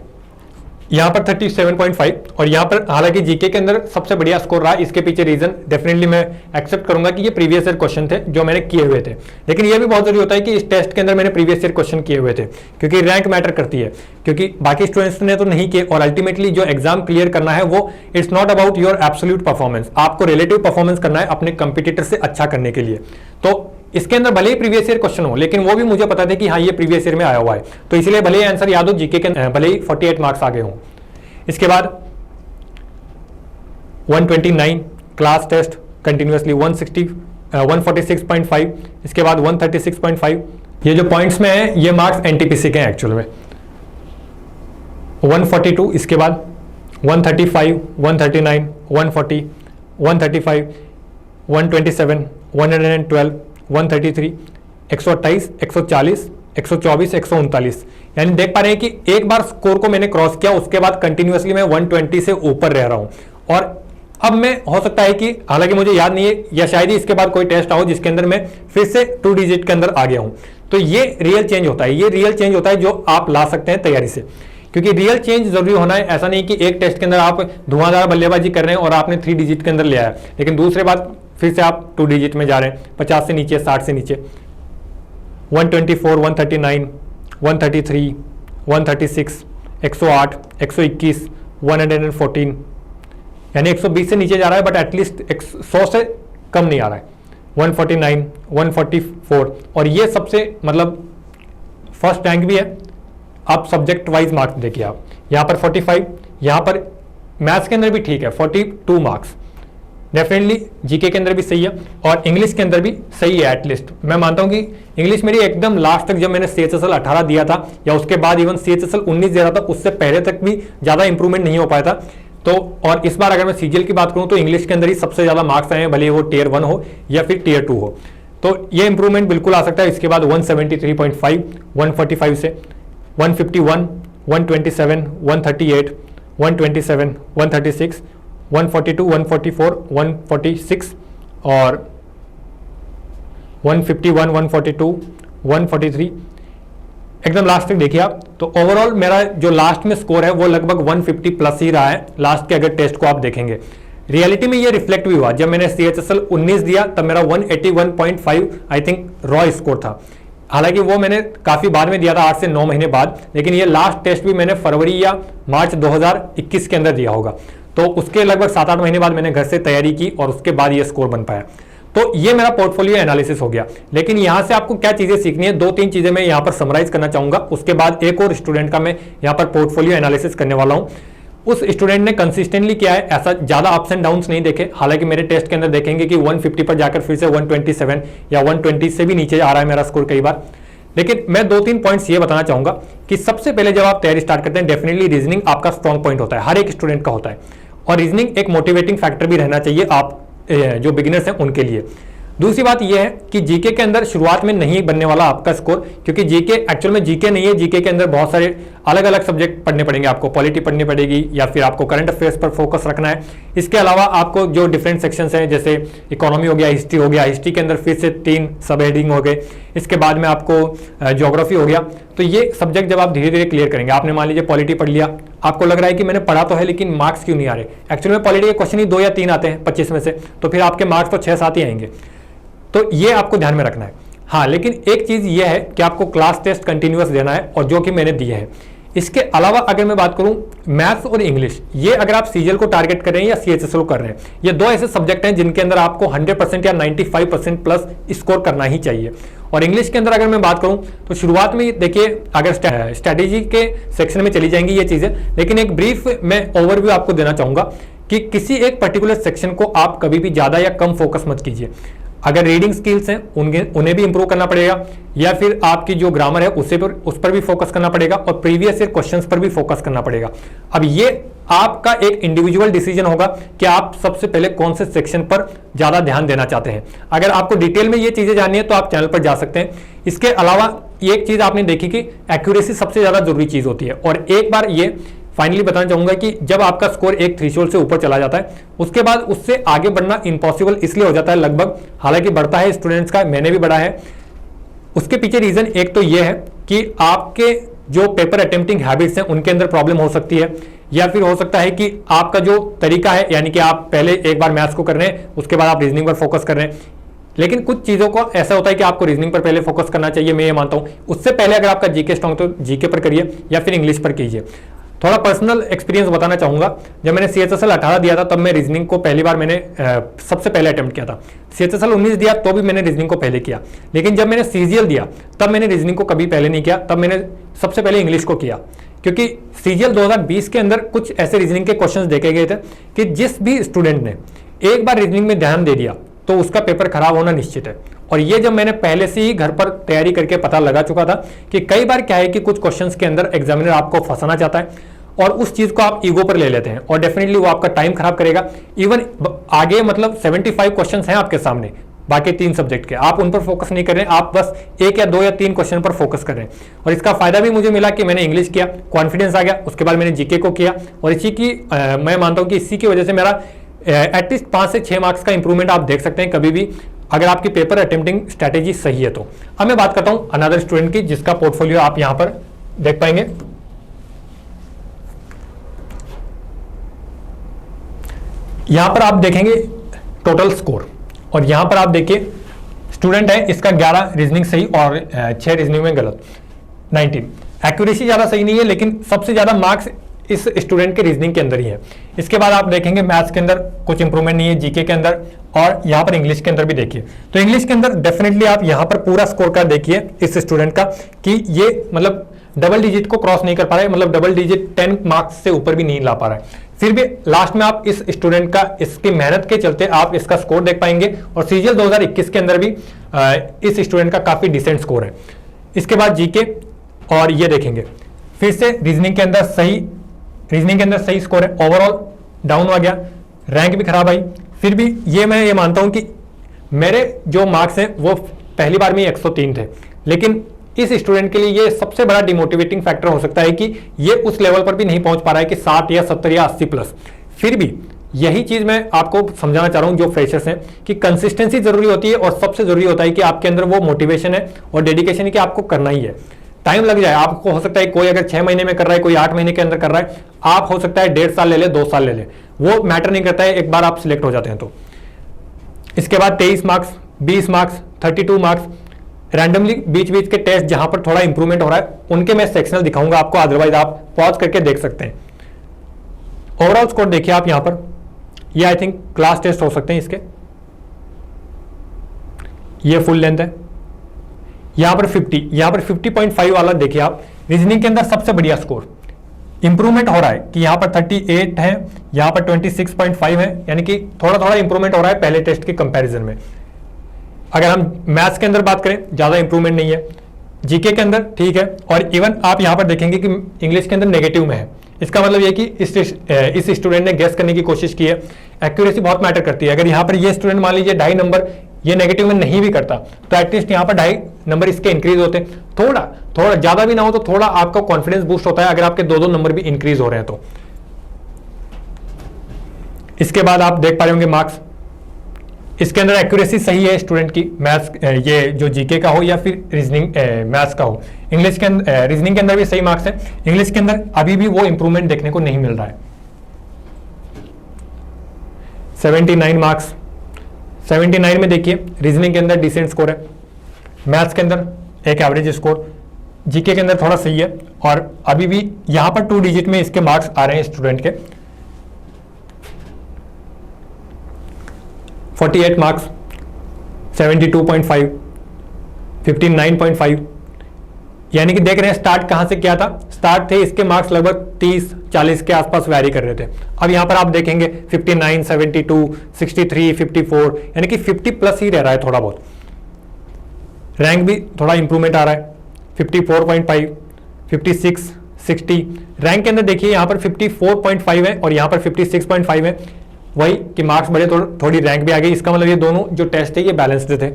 यहां पर 37.5, और यहां पर हालांकि जीके के अंदर सबसे बढ़िया स्कोर रहा। इसके पीछे रीजन डेफिनेटली मैं एक्सेप्ट करूंगा कि ये प्रीवियस ईयर क्वेश्चन थे जो मैंने किए हुए थे, लेकिन ये भी बहुत जरूरी होता है कि इस टेस्ट के अंदर मैंने प्रीवियस ईयर क्वेश्चन किए हुए थे, क्योंकि रैंक मैटर करती है, क्योंकि बाकी स्टूडेंट्स ने तो नहीं किए। और अल्टीमेटली जो एग्जाम क्लियर करना है वो it's not about your absolute performance, आपको रिलेटिव परफॉर्मेंस करना है अपने कंपिटिटर से अच्छा करने के लिए। तो इसके अंदर भले ही प्रीवियस ईयर क्वेश्चन हो, लेकिन वो भी मुझे पता था कि हाँ ये प्रीवियस ईयर में आया हुआ है, तो इसलिए भले ही आंसर याद हो, जीके के भले ही 48 मार्क्स आगे हों। इसके बाद 129 क्लास टेस्ट कंटिन्यूअसली 160 146.5, इसके बाद 136.5। ये जो पॉइंट्स में है ये मार्क्स एनटीपीसी के हैं एक्चुअल में। 142, इसके बाद 135, 139, 140, 135, 127, 112, 133, 128, 140, 124, 139। यानी देख पा रहे हैं कि एक बार स्कोर को मैंने क्रॉस किया, उसके बाद कंटिन्यूअसली मैं 120 से ऊपर रह रहा हूं। और अब मैं, हो सकता है कि, हालांकि मुझे याद नहीं है, या शायद ही इसके बाद कोई टेस्ट आओ जिसके अंदर मैं फिर से 2 डिजिट के अंदर आ गया हूं। तो ये रियल चेंज होता है, ये रियल चेंज होता है जो आप ला सकते हैं तैयारी से, क्योंकि रियल चेंज जरूरी होना है। ऐसा नहीं कि एक टेस्ट के अंदर आप धुआंधार बल्लेबाजी कर रहे हैं और आपने 3 डिजिट के अंदर ले आया, लेकिन दूसरे बार फिर से आप 2 डिजिट में जा रहे हैं, 50 से नीचे, 60 से नीचे। 124, 139, 133, 136, 108, 121, 114, यानी 120 से नीचे जा रहा है, बट एटलीस्ट 100 से कम नहीं आ रहा है। 149, 144, और ये सबसे मतलब फर्स्ट रैंक भी है। आप सब्जेक्ट वाइज मार्क्स देखिए, आप यहाँ पर 45, यहाँ पर मैथ्स के अंदर भी ठीक है 42 मार्क्स, डेफिनेटली जीके के अंदर भी सही है और इंग्लिश के अंदर भी सही है। एटलीस्ट मैं मानता हूँ कि इंग्लिश मेरी एकदम लास्ट तक, जब मैंने CHSL 18 दिया था या उसके बाद इवन CHSL 19 दे रहा था, उससे पहले तक भी ज़्यादा इंप्रूवमेंट नहीं हो पाया था। तो और इस बार अगर मैं CGL की बात करूँ तो इंग्लिश के अंदर ही सबसे ज़्यादा मार्क्स आए हैं, भले वो Tier 1 हो या फिर Tier 2 हो। तो ये इंप्रूवमेंट बिल्कुल आ सकता है। इसके बाद 173.5, 145 से 151, 127, 138, 127, 136, 142, 144, 146 और 151, 142, 143, एकदम लास्ट तक देखिए आप। तो ओवरऑल मेरा जो लास्ट में स्कोर है वो लगभग 150 प्लस ही रहा है लास्ट के अगर टेस्ट को आप देखेंगे। रियलिटी में ये रिफ्लेक्ट भी हुआ, जब मैंने CHSL 19 दिया तब मेरा 181.5 आई थिंक रॉ स्कोर था। हालांकि वो मैंने काफी बाद में दिया था, 8 से 9 महीने बाद, लेकिन ये लास्ट टेस्ट भी मैंने फरवरी या मार्च 2021 के अंदर दिया होगा। तो उसके लगभग 7-8 महीने बाद मैंने घर से तैयारी की और उसके बाद ये स्कोर बन पाया। तो ये मेरा पोर्टफोलियो एनालिसिस हो गया। लेकिन यहां से आपको क्या चीजें सीखनी है, 2-3 चीजें मैं यहां पर समराइज करना चाहूंगा। उसके बाद एक और स्टूडेंट का मैं यहां पर पोर्टफोलियो एनालिसिस करने वाला हूं। उस स्टूडेंट ने कंसिस्टेंटली किया है, ऐसा ज्यादा अप्स एंड डाउन्स नहीं देखे। हालांकि मेरे टेस्ट के अंदर देखेंगे कि 150 पर जाकर फिर से 127 या 120 से भी नीचे आ रहा है मेरा स्कोर कई बार। लेकिन मैं 2-3 पॉइंट्स ये बताना चाहूंगा कि सबसे पहले जब आप तैयारी स्टार्ट करते हैं, डेफिनेटली रीजनिंग आपका स्ट्रॉन्ग पॉइंट होता है, हर एक स्टूडेंट का होता है। और रीजनिंग एक मोटिवेटिंग फैक्टर भी रहना चाहिए आप जो बिगिनर्स हैं उनके लिए। दूसरी बात यह है कि जीके के अंदर शुरुआत में नहीं बनने वाला आपका स्कोर, क्योंकि जीके एक्चुअल में जीके नहीं है। जीके के अंदर बहुत सारे अलग अलग सब्जेक्ट पढ़ने पड़ेंगे, आपको पॉलिटी पढ़नी पड़ेगी या फिर आपको करंट अफेयर्स पर फोकस रखना है। इसके अलावा आपको जो डिफरेंट सेक्शंस हैं, जैसे इकोनॉमी हो गया, हिस्ट्री हो गया, हिस्ट्री के अंदर फिर से 3 सब हेडिंग हो गए, इसके बाद में आपको ज्योग्राफी हो गया। तो ये सब्जेक्ट जब आप धीरे धीरे क्लियर करेंगे, आपने मान लीजिए पॉलिटी पढ़ लिया, आपको लग रहा है कि मैंने पढ़ा तो है लेकिन मार्क्स क्यों नहीं आ रहे। एक्चुअली में पॉलिटी के क्वेश्चन ही 2 या 3 आते हैं 25 में से, तो फिर आपके मार्क्स तो 6-7 ही आएंगे। तो ये आपको ध्यान में रखना है। हाँ, लेकिन एक चीज ये है कि आपको क्लास टेस्ट कंटिन्यूअस देना है, और जो कि मैंने दिया है। इसके अलावा अगर मैं बात करूं मैथ्स और इंग्लिश, ये अगर आप CGL को टारगेट कर रहे हैं या CHSL कर रहे हैं, ये 2 ऐसे सब्जेक्ट हैं जिनके अंदर आपको 100% या 95% प्लस स्कोर करना ही चाहिए। और इंग्लिश के अंदर अगर मैं बात करूं तो शुरुआत में देखिए, अगर स्ट्रैटेजी के सेक्शन में चली जाएंगी ये चीजें, लेकिन एक ब्रीफ मैं ओवरव्यू आपको देना चाहूंगा कि किसी एक पर्टिकुलर सेक्शन को आप कभी भी ज्यादा या कम फोकस मत कीजिए। अगर रीडिंग स्किल्स हैं उन्हें भी इंप्रूव करना पड़ेगा, या फिर आपकी जो ग्रामर है उस पर भी फोकस करना पड़ेगा, और प्रीवियस ईयर क्वेश्चंस पर भी फोकस करना पड़ेगा। अब ये आपका एक इंडिविजुअल डिसीजन होगा कि आप सबसे पहले कौन से सेक्शन पर ज्यादा ध्यान देना चाहते हैं। अगर आपको डिटेल में ये चीजें जाननी है तो आप चैनल पर जा सकते हैं। इसके अलावा एक चीज आपने देखी कि एक्यूरेसी सबसे ज्यादा जरूरी चीज होती है। और एक बार ये फाइनली बताना चाहूंगा कि जब आपका स्कोर एक थ्रेशोल्ड से ऊपर चला जाता है, उसके बाद उससे आगे बढ़ना इम्पॉसिबल इसलिए हो जाता है लगभग, हालांकि बढ़ता है स्टूडेंट्स का, मैंने भी बढ़ा है। उसके पीछे रीजन एक तो यह है कि आपके जो पेपर अटेम्प्टिंग हैबिट्स हैं उनके अंदर प्रॉब्लम हो सकती है, या फिर हो सकता है कि आपका जो तरीका है, यानी कि आप पहले एक बार मैथ्स को कर रहे हैं, उसके बाद आप रीजनिंग पर फोकस कर रहे हैं। लेकिन कुछ चीजों को ऐसा होता है कि आपको रीजनिंग पर पहले फोकस करना चाहिए, मैं ये मानता हूं। उससे पहले अगर आपका जीके स्ट्रॉन्ग तो जीके पर करिए या फिर इंग्लिश पर कीजिए। थोड़ा पर्सनल एक्सपीरियंस बताना चाहूंगा। जब मैंने CHSL 18 दिया था तब मैं रीजनिंग को पहली बार मैंने सबसे पहले अटेम्प्ट किया था। CHSL 19 दिया तो भी मैंने रीजनिंग को पहले किया, लेकिन जब मैंने CGL दिया तब मैंने रीजनिंग को कभी पहले नहीं किया, तब मैंने सबसे पहले इंग्लिश को किया। क्योंकि CGL 2020 के अंदर कुछ ऐसे रीजनिंग के क्वेश्चन देखे गए थे कि जिस भी स्टूडेंट ने एक बार रीजनिंग में ध्यान दे दिया तो उसका पेपर खराब होना निश्चित है। और ये जब मैंने पहले से ही घर पर तैयारी करके पता लगा चुका था कि कई बार क्या है कि कुछ क्वेश्चंस के अंदर एग्जामिनर आपको फंसाना चाहता है और उस चीज को आप ईगो पर ले लेते हैं और डेफिनेटली वो आपका टाइम खराब करेगा। इवन आगे मतलब 75 क्वेश्चंस हैं आपके सामने बाकी 3 सब्जेक्ट के, आप उन पर फोकस नहीं कर रहे हैं, आप बस 1 या 2 या 3 क्वेश्चन पर फोकस कर रहे हैं। और इसका फायदा भी मुझे मिला कि मैंने इंग्लिश किया, कॉन्फिडेंस आ गया, उसके बाद मैंने जीके को किया और इसी की मैं मानता हूं कि इसी की वजह से मेरा एटलीस्ट 5 से 6 मार्क्स का इंप्रूवमेंट आप देख सकते हैं कभी भी, अगर आपकी पेपर अटेम्प्टिंग स्ट्रैटेजी सही है तो। अब मैं बात करता हूं अनदर स्टूडेंट की जिसका पोर्टफोलियो आप यहां पर देख पाएंगे। यहां पर आप देखेंगे टोटल स्कोर और यहां पर आप देखिए स्टूडेंट है इसका 11 रीजनिंग सही और 6 रीजनिंग में गलत, 19। एक्यूरेसी ज्यादा सही नहीं है लेकिन सबसे ज्यादा मार्क्स इस स्टूडेंट के रीजनिंग के अंदर ही है। इसके बाद आप देखेंगे मैथ्स के अंदर कुछ इंप्रूवमेंट नहीं है, जीके के अंदर और यहां पर इंग्लिश के अंदर भी देखिए। तो इंग्लिश के अंदर डेफिनेटली आप यहां पर पूरा स्कोर कार्ड देखिए इस स्टूडेंट का कि ये मतलब डबल डिजिट को क्रॉस नहीं कर पा रहा है, मतलब डबल डिजिट 10 मार्क्स से ऊपर भी नहीं ला पा रहा है। फिर भी लास्ट में आप इस स्टूडेंट का इसकी मेहनत के चलते आप इसका स्कोर देख पाएंगे और सीजीएल 2021 के अंदर भी इस स्टूडेंट का काफी डिसेंट स्कोर है। इसके बाद जीके और ये देखेंगे फिर से रीजनिंग के अंदर सही स्कोर है, ओवरऑल डाउन आ गया, रैंक भी खराब आई। फिर भी मैं ये मानता हूं कि मेरे जो मार्क्स हैं वो पहली बार में 103 थे, लेकिन इस स्टूडेंट के लिए ये सबसे बड़ा डिमोटिवेटिंग फैक्टर हो सकता है कि ये उस लेवल पर भी नहीं पहुंच पा रहा है कि 60 या 70 या 80 प्लस। फिर भी यही चीज मैं आपको समझाना चाह रहा हूं जो फ्रेशर्स हैं कि कंसिस्टेंसी जरूरी होती है और सबसे जरूरी होता है कि आपके अंदर वो मोटिवेशन है और डेडिकेशन है कि आपको करना ही है। टाइम लग जाए, आपको हो सकता है कोई अगर 6 महीने में कर रहा है, कोई 8 महीने के अंदर कर रहा है, आप हो सकता है 1.5 साल ले ले, 2 साल ले ले, वो मैटर नहीं करता है एक बार आप सिलेक्ट हो जाते हैं तो। इसके बाद 23 मार्क्स, 20 मार्क्स, 32 मार्क्स, रैंडमली बीच बीच के टेस्ट जहां पर थोड़ा इंप्रूवमेंट हो रहा है उनके मैं सेक्शनल दिखाऊंगा आपको, अदरवाइज आप पॉज करके देख सकते हैं। ओवरऑल स्कोर देखिए आप यहां पर, ये आई थिंक क्लास टेस्ट हो सकते हैं इसके, ये फुल लेंथ है, यहां पर 50.5 वाला देखिए आप। रीजनिंग के अंदर सबसे बढ़िया स्कोर, इंप्रूवमेंट हो रहा है कि यहां पर 38 है, यहां पर 26.5 है, यानी कि थोड़ा थोड़ा इंप्रूवमेंट हो रहा है पहले टेस्ट के कंपैरिजन में। अगर हम मैथ्स के अंदर बात करें ज्यादा इंप्रूवमेंट नहीं है, जीके के अंदर ठीक है, और इवन आप यहां पर देखेंगे कि इंग्लिश के अंदर नेगेटिव में है। इसका मतलब यह कि इस स्टूडेंट ने गेस करने की कोशिश की है। एक्यूरेसी बहुत मैटर करती है। अगर यहां पर ये स्टूडेंट मान लीजिए 2.5 नंबर ये नेगेटिव में नहीं भी करता तो एटलीस्ट यहां पर 2.5 नंबर इसके इंक्रीज होते, थोड़ा ज्यादा भी ना हो तो थोड़ा आपका कॉन्फिडेंस बूस्ट होता है अगर आपके 2-2 नंबर भी इंक्रीज हो रहे हैं तो। इसके बाद आप देख पा रहे होंगे मार्क्स, इसके अंदर एक्यूरेसी सही है स्टूडेंट की, मैथ्स ये जो जीके का हो या फिर रीजनिंग मैथ्स का हो। इंग्लिश के अंदर रीजनिंग के अंदर भी सही मार्क्स है, इंग्लिश के अंदर अभी भी वो इंप्रूवमेंट देखने को नहीं मिल रहा है। 79 मार्क्स, 79 में देखिए रीजनिंग के अंदर डिसेंट स्कोर है, मैथ्स के अंदर एक एवरेज स्कोर, जीके के अंदर थोड़ा सही है और अभी भी यहां पर 2 डिजिट में इसके मार्क्स आ रहे हैं स्टूडेंट के। 48 मार्क्स, 72.5, 59.5, यानी कि देख रहे हैं स्टार्ट कहां से किया था। स्टार्ट थे इसके मार्क्स लगभग 30-40 के आसपास वैरी कर रहे थे। अब यहां पर आप देखेंगे 59, 72, 63, 54, यानी कि 50 प्लस ही रह रहा है थोड़ा बहुत। रैंक भी थोड़ा इंप्रूवमेंट आ रहा है, 54.5, 56, 60। रैंक के अंदर देखिए यहां पर 54.5 है और यहां पर 56.5 है, वही कि मार्क्स बढ़े तो थोड़ी रैंक भी आ गई। इसका मतलब ये दोनों जो टेस्ट थे ये बैलेंस्ड थे।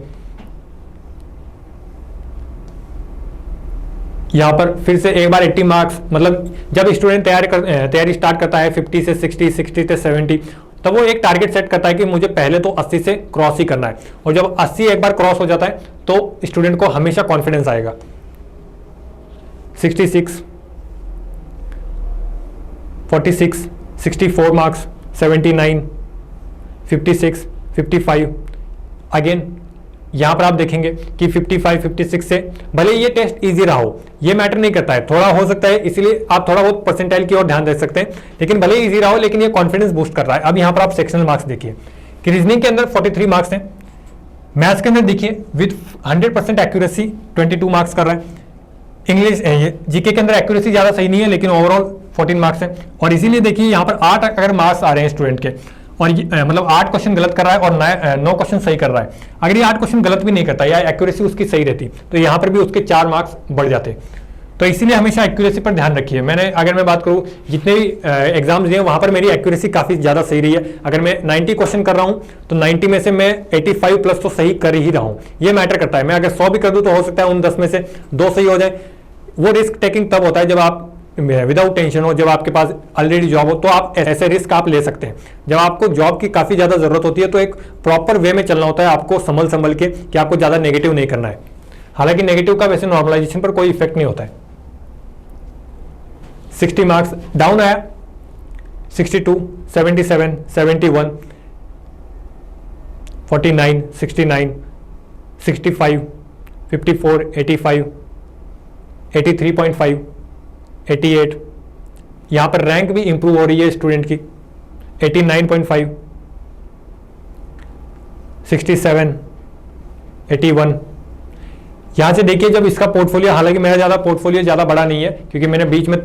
यहां पर फिर से एक बार 80 मार्क्स, मतलब जब स्टूडेंट तैयारी स्टार्ट करता है 50 से 60, 60 से 70, तब वो एक टारगेट सेट करता है कि मुझे पहले तो 80 से क्रॉस ही करना है। और जब 80 एक बार क्रॉस हो जाता है तो स्टूडेंट को हमेशा कॉन्फिडेंस आएगा। 66, 46, 64 मार्क्स, 79, 56, 55। अगेन यहां पर आप देखेंगे कि 55, 56 से भले ये टेस्ट इजी रहा हो, ये मैटर नहीं करता है, थोड़ा हो सकता है, इसीलिए आप थोड़ा बहुत परसेंटाइल की ओर ध्यान दे सकते हैं, लेकिन भले इजी रहा हो लेकिन ये कॉन्फिडेंस बूस्ट कर रहा है। अब यहां पर आप सेक्शनल मार्क्स देखिए कि रीजनिंग के अंदर 43 मार्क्स हैं, मैथ्स के अंदर देखिए विद 100% एक्यूरेसी 22 मार्क्स कर रहा है। इंग्लिश जीके के अंदर एक्यूरेसी ज्यादा सही नहीं है लेकिन ओवरऑल 14 मार्क्स है। और इसीलिए देखिए यहां पर 8 अगर मार्क्स आ रहे हैं स्टूडेंट के और मतलब 8 क्वेश्चन गलत कर रहा है और 9 क्वेश्चन सही कर रहा है, अगर ये 8 क्वेश्चन गलत भी नहीं करता या एक्यूरेसी उसकी सही रहती तो यहाँ पर भी उसके 4 मार्क्स बढ़ जाते। तो इसीलिए हमेशा एक्यूरेसी पर ध्यान रखिए। अगर मैं बात करूँ जितने भी एग्जाम्स दिए वहाँ पर मेरी एक्यूरेसी काफ़ी ज़्यादा सही रही है। अगर मैं 90 क्वेश्चन कर रहा हूँ तो 90 में से मैं 85 प्लस तो सही कर ही रहा हूँ। ये मैटर करता है। मैं अगर 100 भी कर दूँ तो हो सकता है उन 10 में से 2 सही हो जाए। वो रिस्क टेकिंग तब होता है जब आप विदाउट टेंशन हो, जब आपके पास ऑलरेडी जॉब हो, तो आप ऐसे रिस्क आप ले सकते हैं। जब आपको जॉब की काफ़ी ज़्यादा ज़रूरत होती है तो एक प्रॉपर वे में चलना होता है, आपको संभल के कि आपको ज़्यादा नेगेटिव नहीं करना है। हालांकि नेगेटिव का वैसे नॉर्मलाइजेशन पर कोई इफेक्ट नहीं होता है। 60 मार्क्स डाउन आया, 62, 77, 71, 49, 69, 65, 54, 85, 83.5, 88। यहाँ पर रैंक भी इंप्रूव हो रही है स्टूडेंट की, 89.5, 67, 81। यहाँ से देखिए जब इसका पोर्टफोलियो, हालांकि मेरा पोर्टफोलियो ज़्यादा बड़ा नहीं है क्योंकि मैंने बीच में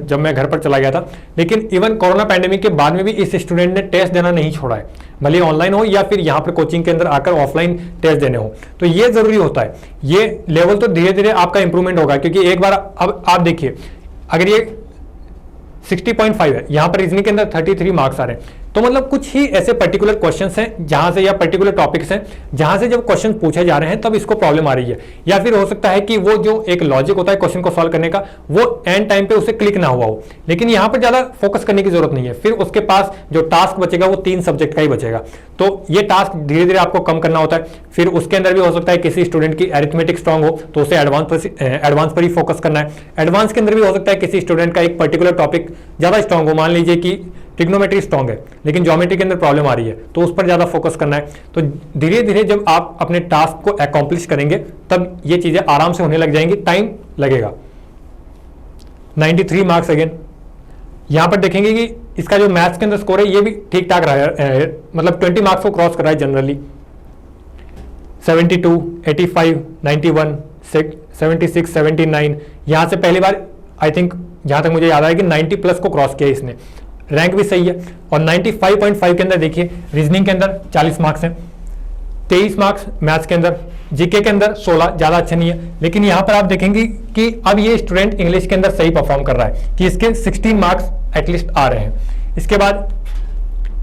जब मैं घर पर चला गया था, लेकिन इवन कोरोना पैंडेमिक के बाद में भी इस स्टूडेंट ने टेस्ट देना नहीं छोड़ा है, भले ऑनलाइन हो या फिर यहाँ पर कोचिंग के अंदर आकर ऑफलाइन टेस्ट देने हो। तो ये ज़रूरी होता है। ये लेवल तो धीरे धीरे आपका इंप्रूवमेंट होगा क्योंकि एक बार अब आप देखिए अगर ये 60.5 है, यहाँ पर रीजनिंग के अंदर 33 मार्क्स आ रहे हैं, तो मतलब कुछ ही ऐसे पर्टिकुलर क्वेश्चंस हैं जहां से या पर्टिकुलर टॉपिक्स हैं जहां से जब क्वेश्चन पूछे जा रहे हैं तब इसको प्रॉब्लम आ रही है। या फिर हो सकता है कि वो जो एक लॉजिक होता है क्वेश्चन को सॉल्व करने का वो एंड टाइम पे उसे क्लिक ना हुआ हो, लेकिन यहाँ पर ज्यादा फोकस करने की जरूरत नहीं है। फिर उसके पास जो टास्क बचेगा वो 3 सब्जेक्ट का ही बचेगा, तो ये टास्क धीरे धीरे आपको कम करना होता है। फिर उसके अंदर भी हो सकता है किसी स्टूडेंट की अरिथमेटिक स्ट्रांग हो तो उसे एडवांस पर ही फोकस करना है। एडवांस के अंदर भी हो सकता है किसी स्टूडेंट का एक पर्टिकुलर टॉपिक ज्यादा स्ट्रांग हो, मान लीजिए कि ट्रिग्नोमेट्री स्ट्रांग है लेकिन ज्योमेट्री के अंदर प्रॉब्लम आ रही है तो उस पर ज्यादा फोकस करना है। तो धीरे धीरे जब आप अपने टास्क को अकॉम्प्लिश करेंगे तब ये चीजें आराम से होने लग जाएंगी, टाइम लगेगा। 93 मार्क्स अगेन। यहां पर देखेंगे कि इसका जो मैथ्स के अंदर स्कोर है ये भी ठीक ठाक रहा है, मतलब 20 मार्क्स को क्रॉस कर रहा है जनरली। 72, 85, 91, 76, 79। यहां से पहली बार आई थिंक जहां तक मुझे याद है कि 90 प्लस को क्रॉस किया इसने, रैंक भी सही है। और 95.5 के अंदर देखिए रीजनिंग के अंदर 40 मार्क्स हैं, 23 मार्क्स मैथ्स के अंदर, जीके के अंदर 16, ज़्यादा अच्छा नहीं है। लेकिन यहाँ पर आप देखेंगे कि अब ये स्टूडेंट इंग्लिश के अंदर सही परफॉर्म कर रहा है कि इसके 16 मार्क्स एटलीस्ट आ रहे हैं। इसके बाद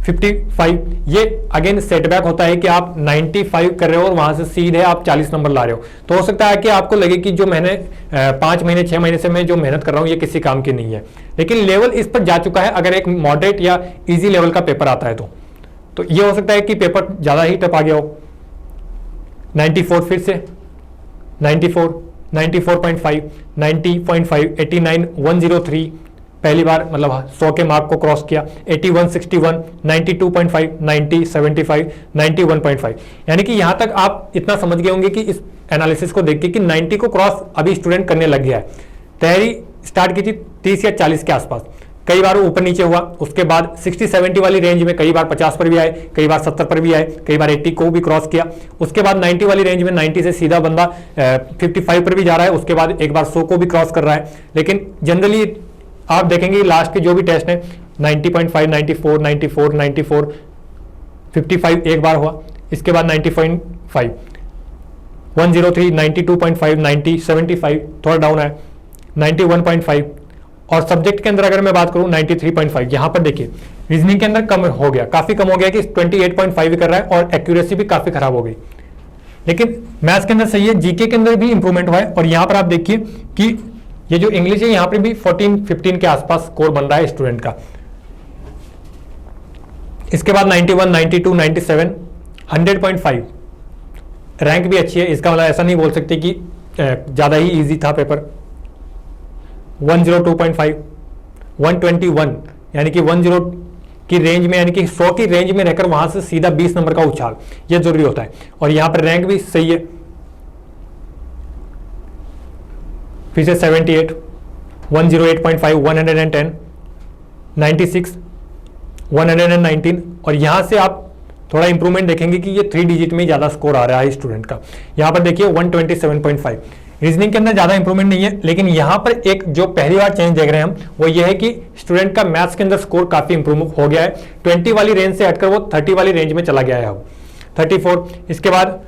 55, ये अगेन सेटबैक होता है कि आप 95 कर रहे हो और वहां से सीधे आप 40 नंबर ला रहे हो, तो हो सकता है कि आपको लगे कि जो मैंने 5 महीने 6 महीने से मैं जो मेहनत कर रहा हूँ ये किसी काम की नहीं है, लेकिन लेवल इस पर जा चुका है। अगर एक मॉडरेट या इजी लेवल का पेपर आता है तो ये हो सकता है कि पेपर ज़्यादा ही टफ आ गया हो। 94 फिर से 94, 94.5, 90.5, 89, 103 पहली बार मतलब 100 के मार्क को क्रॉस किया। 81, 61, 92.5, 90, 75, 91.5। यानी कि यहाँ तक आप इतना समझ गए होंगे कि इस एनालिसिस को देख के कि 90 को क्रॉस अभी स्टूडेंट करने लग गया है। तैयारी स्टार्ट की थी 30 या 40 के आसपास, कई बार ऊपर नीचे हुआ, उसके बाद 60-70 वाली रेंज में कई बार 50 पर भी आए, कई बार 70 पर भी आए, कई बार 80 को भी क्रॉस किया। उसके बाद 90 वाली रेंज में 90 से सीधा बंदा 55 पर भी जा रहा है, उसके बाद एक बार 100 को भी क्रॉस कर रहा है। लेकिन जनरली आप देखेंगे लास्ट के जो भी टेस्ट हैं 90.5, 94, 94, 94, 55 एक बार हुआ, इसके बाद 90.5, 103, 92.5, 90, 75 थोड़ा डाउन है, 91.5। और सब्जेक्ट के अंदर अगर मैं बात करूं 93.5। यहां पर देखिए रीजनिंग के अंदर कम हो गया, काफी कम हो गया कि 28.5 भी कर रहा है और एक्यूरेसी भी काफी खराब हो गई। लेकिन मैथ्स के अंदर सही है, जीके के अंदर भी इंप्रूवमेंट हुआ है। और यहां पर आप देखिए कि ये जो इंग्लिश है यहाँ पे भी 14-15 के आसपास स्कोर बन रहा है स्टूडेंट का। इसके बाद 91, 92, 97, 100.5 रैंक भी अच्छी है। इसका मतलब ऐसा नहीं बोल सकते कि ज़्यादा ही इजी था पेपर। 102.5, 121 यानी कि 10 की रेंज में, यानी कि 100 की रेंज में रहकर वहां से सीधा 20 नंबर का उछाल, ये जरूरी होता है। और यहाँ पर रैंक भी सही है। फिर से 78, 108.5, 110, 96, 119। और यहाँ से आप थोड़ा इंप्रूवमेंट देखेंगे कि ये 3 डिजिट में ज़्यादा स्कोर आ रहा है स्टूडेंट का। यहाँ पर देखिए 127.5। रीजनिंग के अंदर ज़्यादा इंप्रूवमेंट नहीं है, लेकिन यहाँ पर एक जो पहली बार चेंज देख रहे हैं हम, वो ये है कि स्टूडेंट का मैथ्स के अंदर स्कोर काफ़ी इंप्रूव हो गया है। 20 वाली रेंज से हटकर वो 30 वाली रेंज में चला गया है अब 34। इसके बाद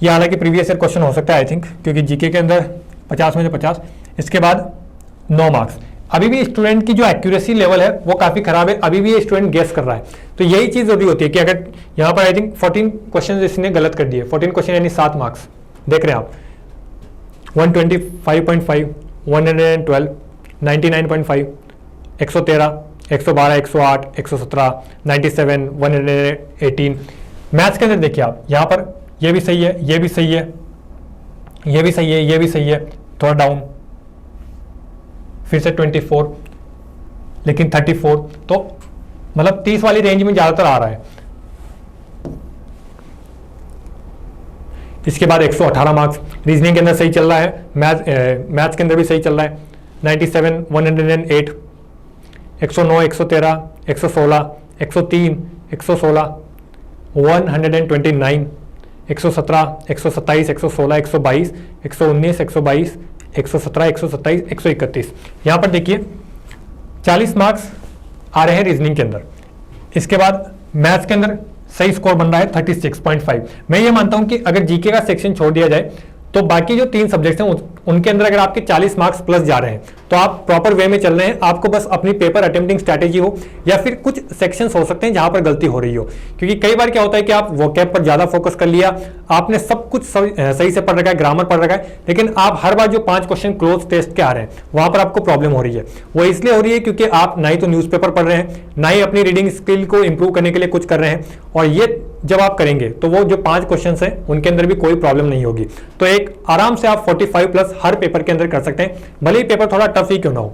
ये हालांकि प्रीवियस ईयर क्वेश्चन हो सकता है आई थिंक, क्योंकि जीके के अंदर 50 में से 50। इसके बाद 9 मार्क्स। अभी भी स्टूडेंट की जो एक्यूरेसी लेवल है वो काफ़ी खराब है, अभी भी ये स्टूडेंट गेस कर रहा है। तो यही चीज़ जरूरी होती है कि अगर यहाँ पर आई थिंक 14 क्वेश्चन इसने गलत कर दिए, 14 क्वेश्चन यानी 7 मार्क्स देख रहे हैं आप। 125.5, 112, 99.5, 113, 112, 108, 117, 97, 118। मैथ्स के अंदर देखिए आप, यहाँ पर ये भी सही है, ये भी सही है, ये भी सही है, ये भी सही है, थोड़ा डाउन, फिर से 24, लेकिन 34, तो मतलब 30 वाली रेंज में ज़्यादातर आ रहा है। इसके बाद 118 मार्क्स। रीजनिंग के अंदर सही चल रहा है, मैथ्स के अंदर भी सही चल रहा है। 97, 108, 109, 113, 116, 103, 116, 129, 117, 127, 116, 122, 119, 122, 117, 127, 131। यहाँ पर देखिए 40 मार्क्स आ रहे हैं रीजनिंग के अंदर। इसके बाद मैथ्स के अंदर सही स्कोर बन रहा है 36.5। मैं ये मानता हूं कि अगर जीके का सेक्शन छोड़ दिया जाए तो बाकी जो 3 सब्जेक्ट्स हैं उनके अंदर अगर आपके 40 मार्क्स प्लस जा रहे हैं तो आप प्रॉपर वे में चल रहे हैं। आपको बस अपनी पेपर अटेम्प्टिंग स्ट्रैटेजी हो या फिर कुछ सेक्शंस हो सकते हैं जहां पर गलती हो रही हो, क्योंकि कई बार क्या होता है कि आप वोकैब पर ज्यादा फोकस कर लिया, आपने सब कुछ सही से पढ़ रखा है, ग्रामर पढ़ रखा है, लेकिन आप हर बार जो 5 क्वेश्चन क्लोज टेस्ट के आ रहे हैं वहां पर आपको प्रॉब्लम हो रही है। वो इसलिए हो रही है क्योंकि आप ना ही तो न्यूज़पेपर पढ़ रहे हैं, ना ही अपनी रीडिंग स्किल को इंप्रूव करने के लिए कुछ कर रहे हैं, और ये जब आप करेंगे तो वो जो 5 क्वेश्चन हैं उनके अंदर भी कोई प्रॉब्लम नहीं होगी। तो एक आराम से आप 45 प्लस हर पेपर के अंदर कर सकते हैं, भले ही पेपर थोड़ा टफ ही क्यों ना हो।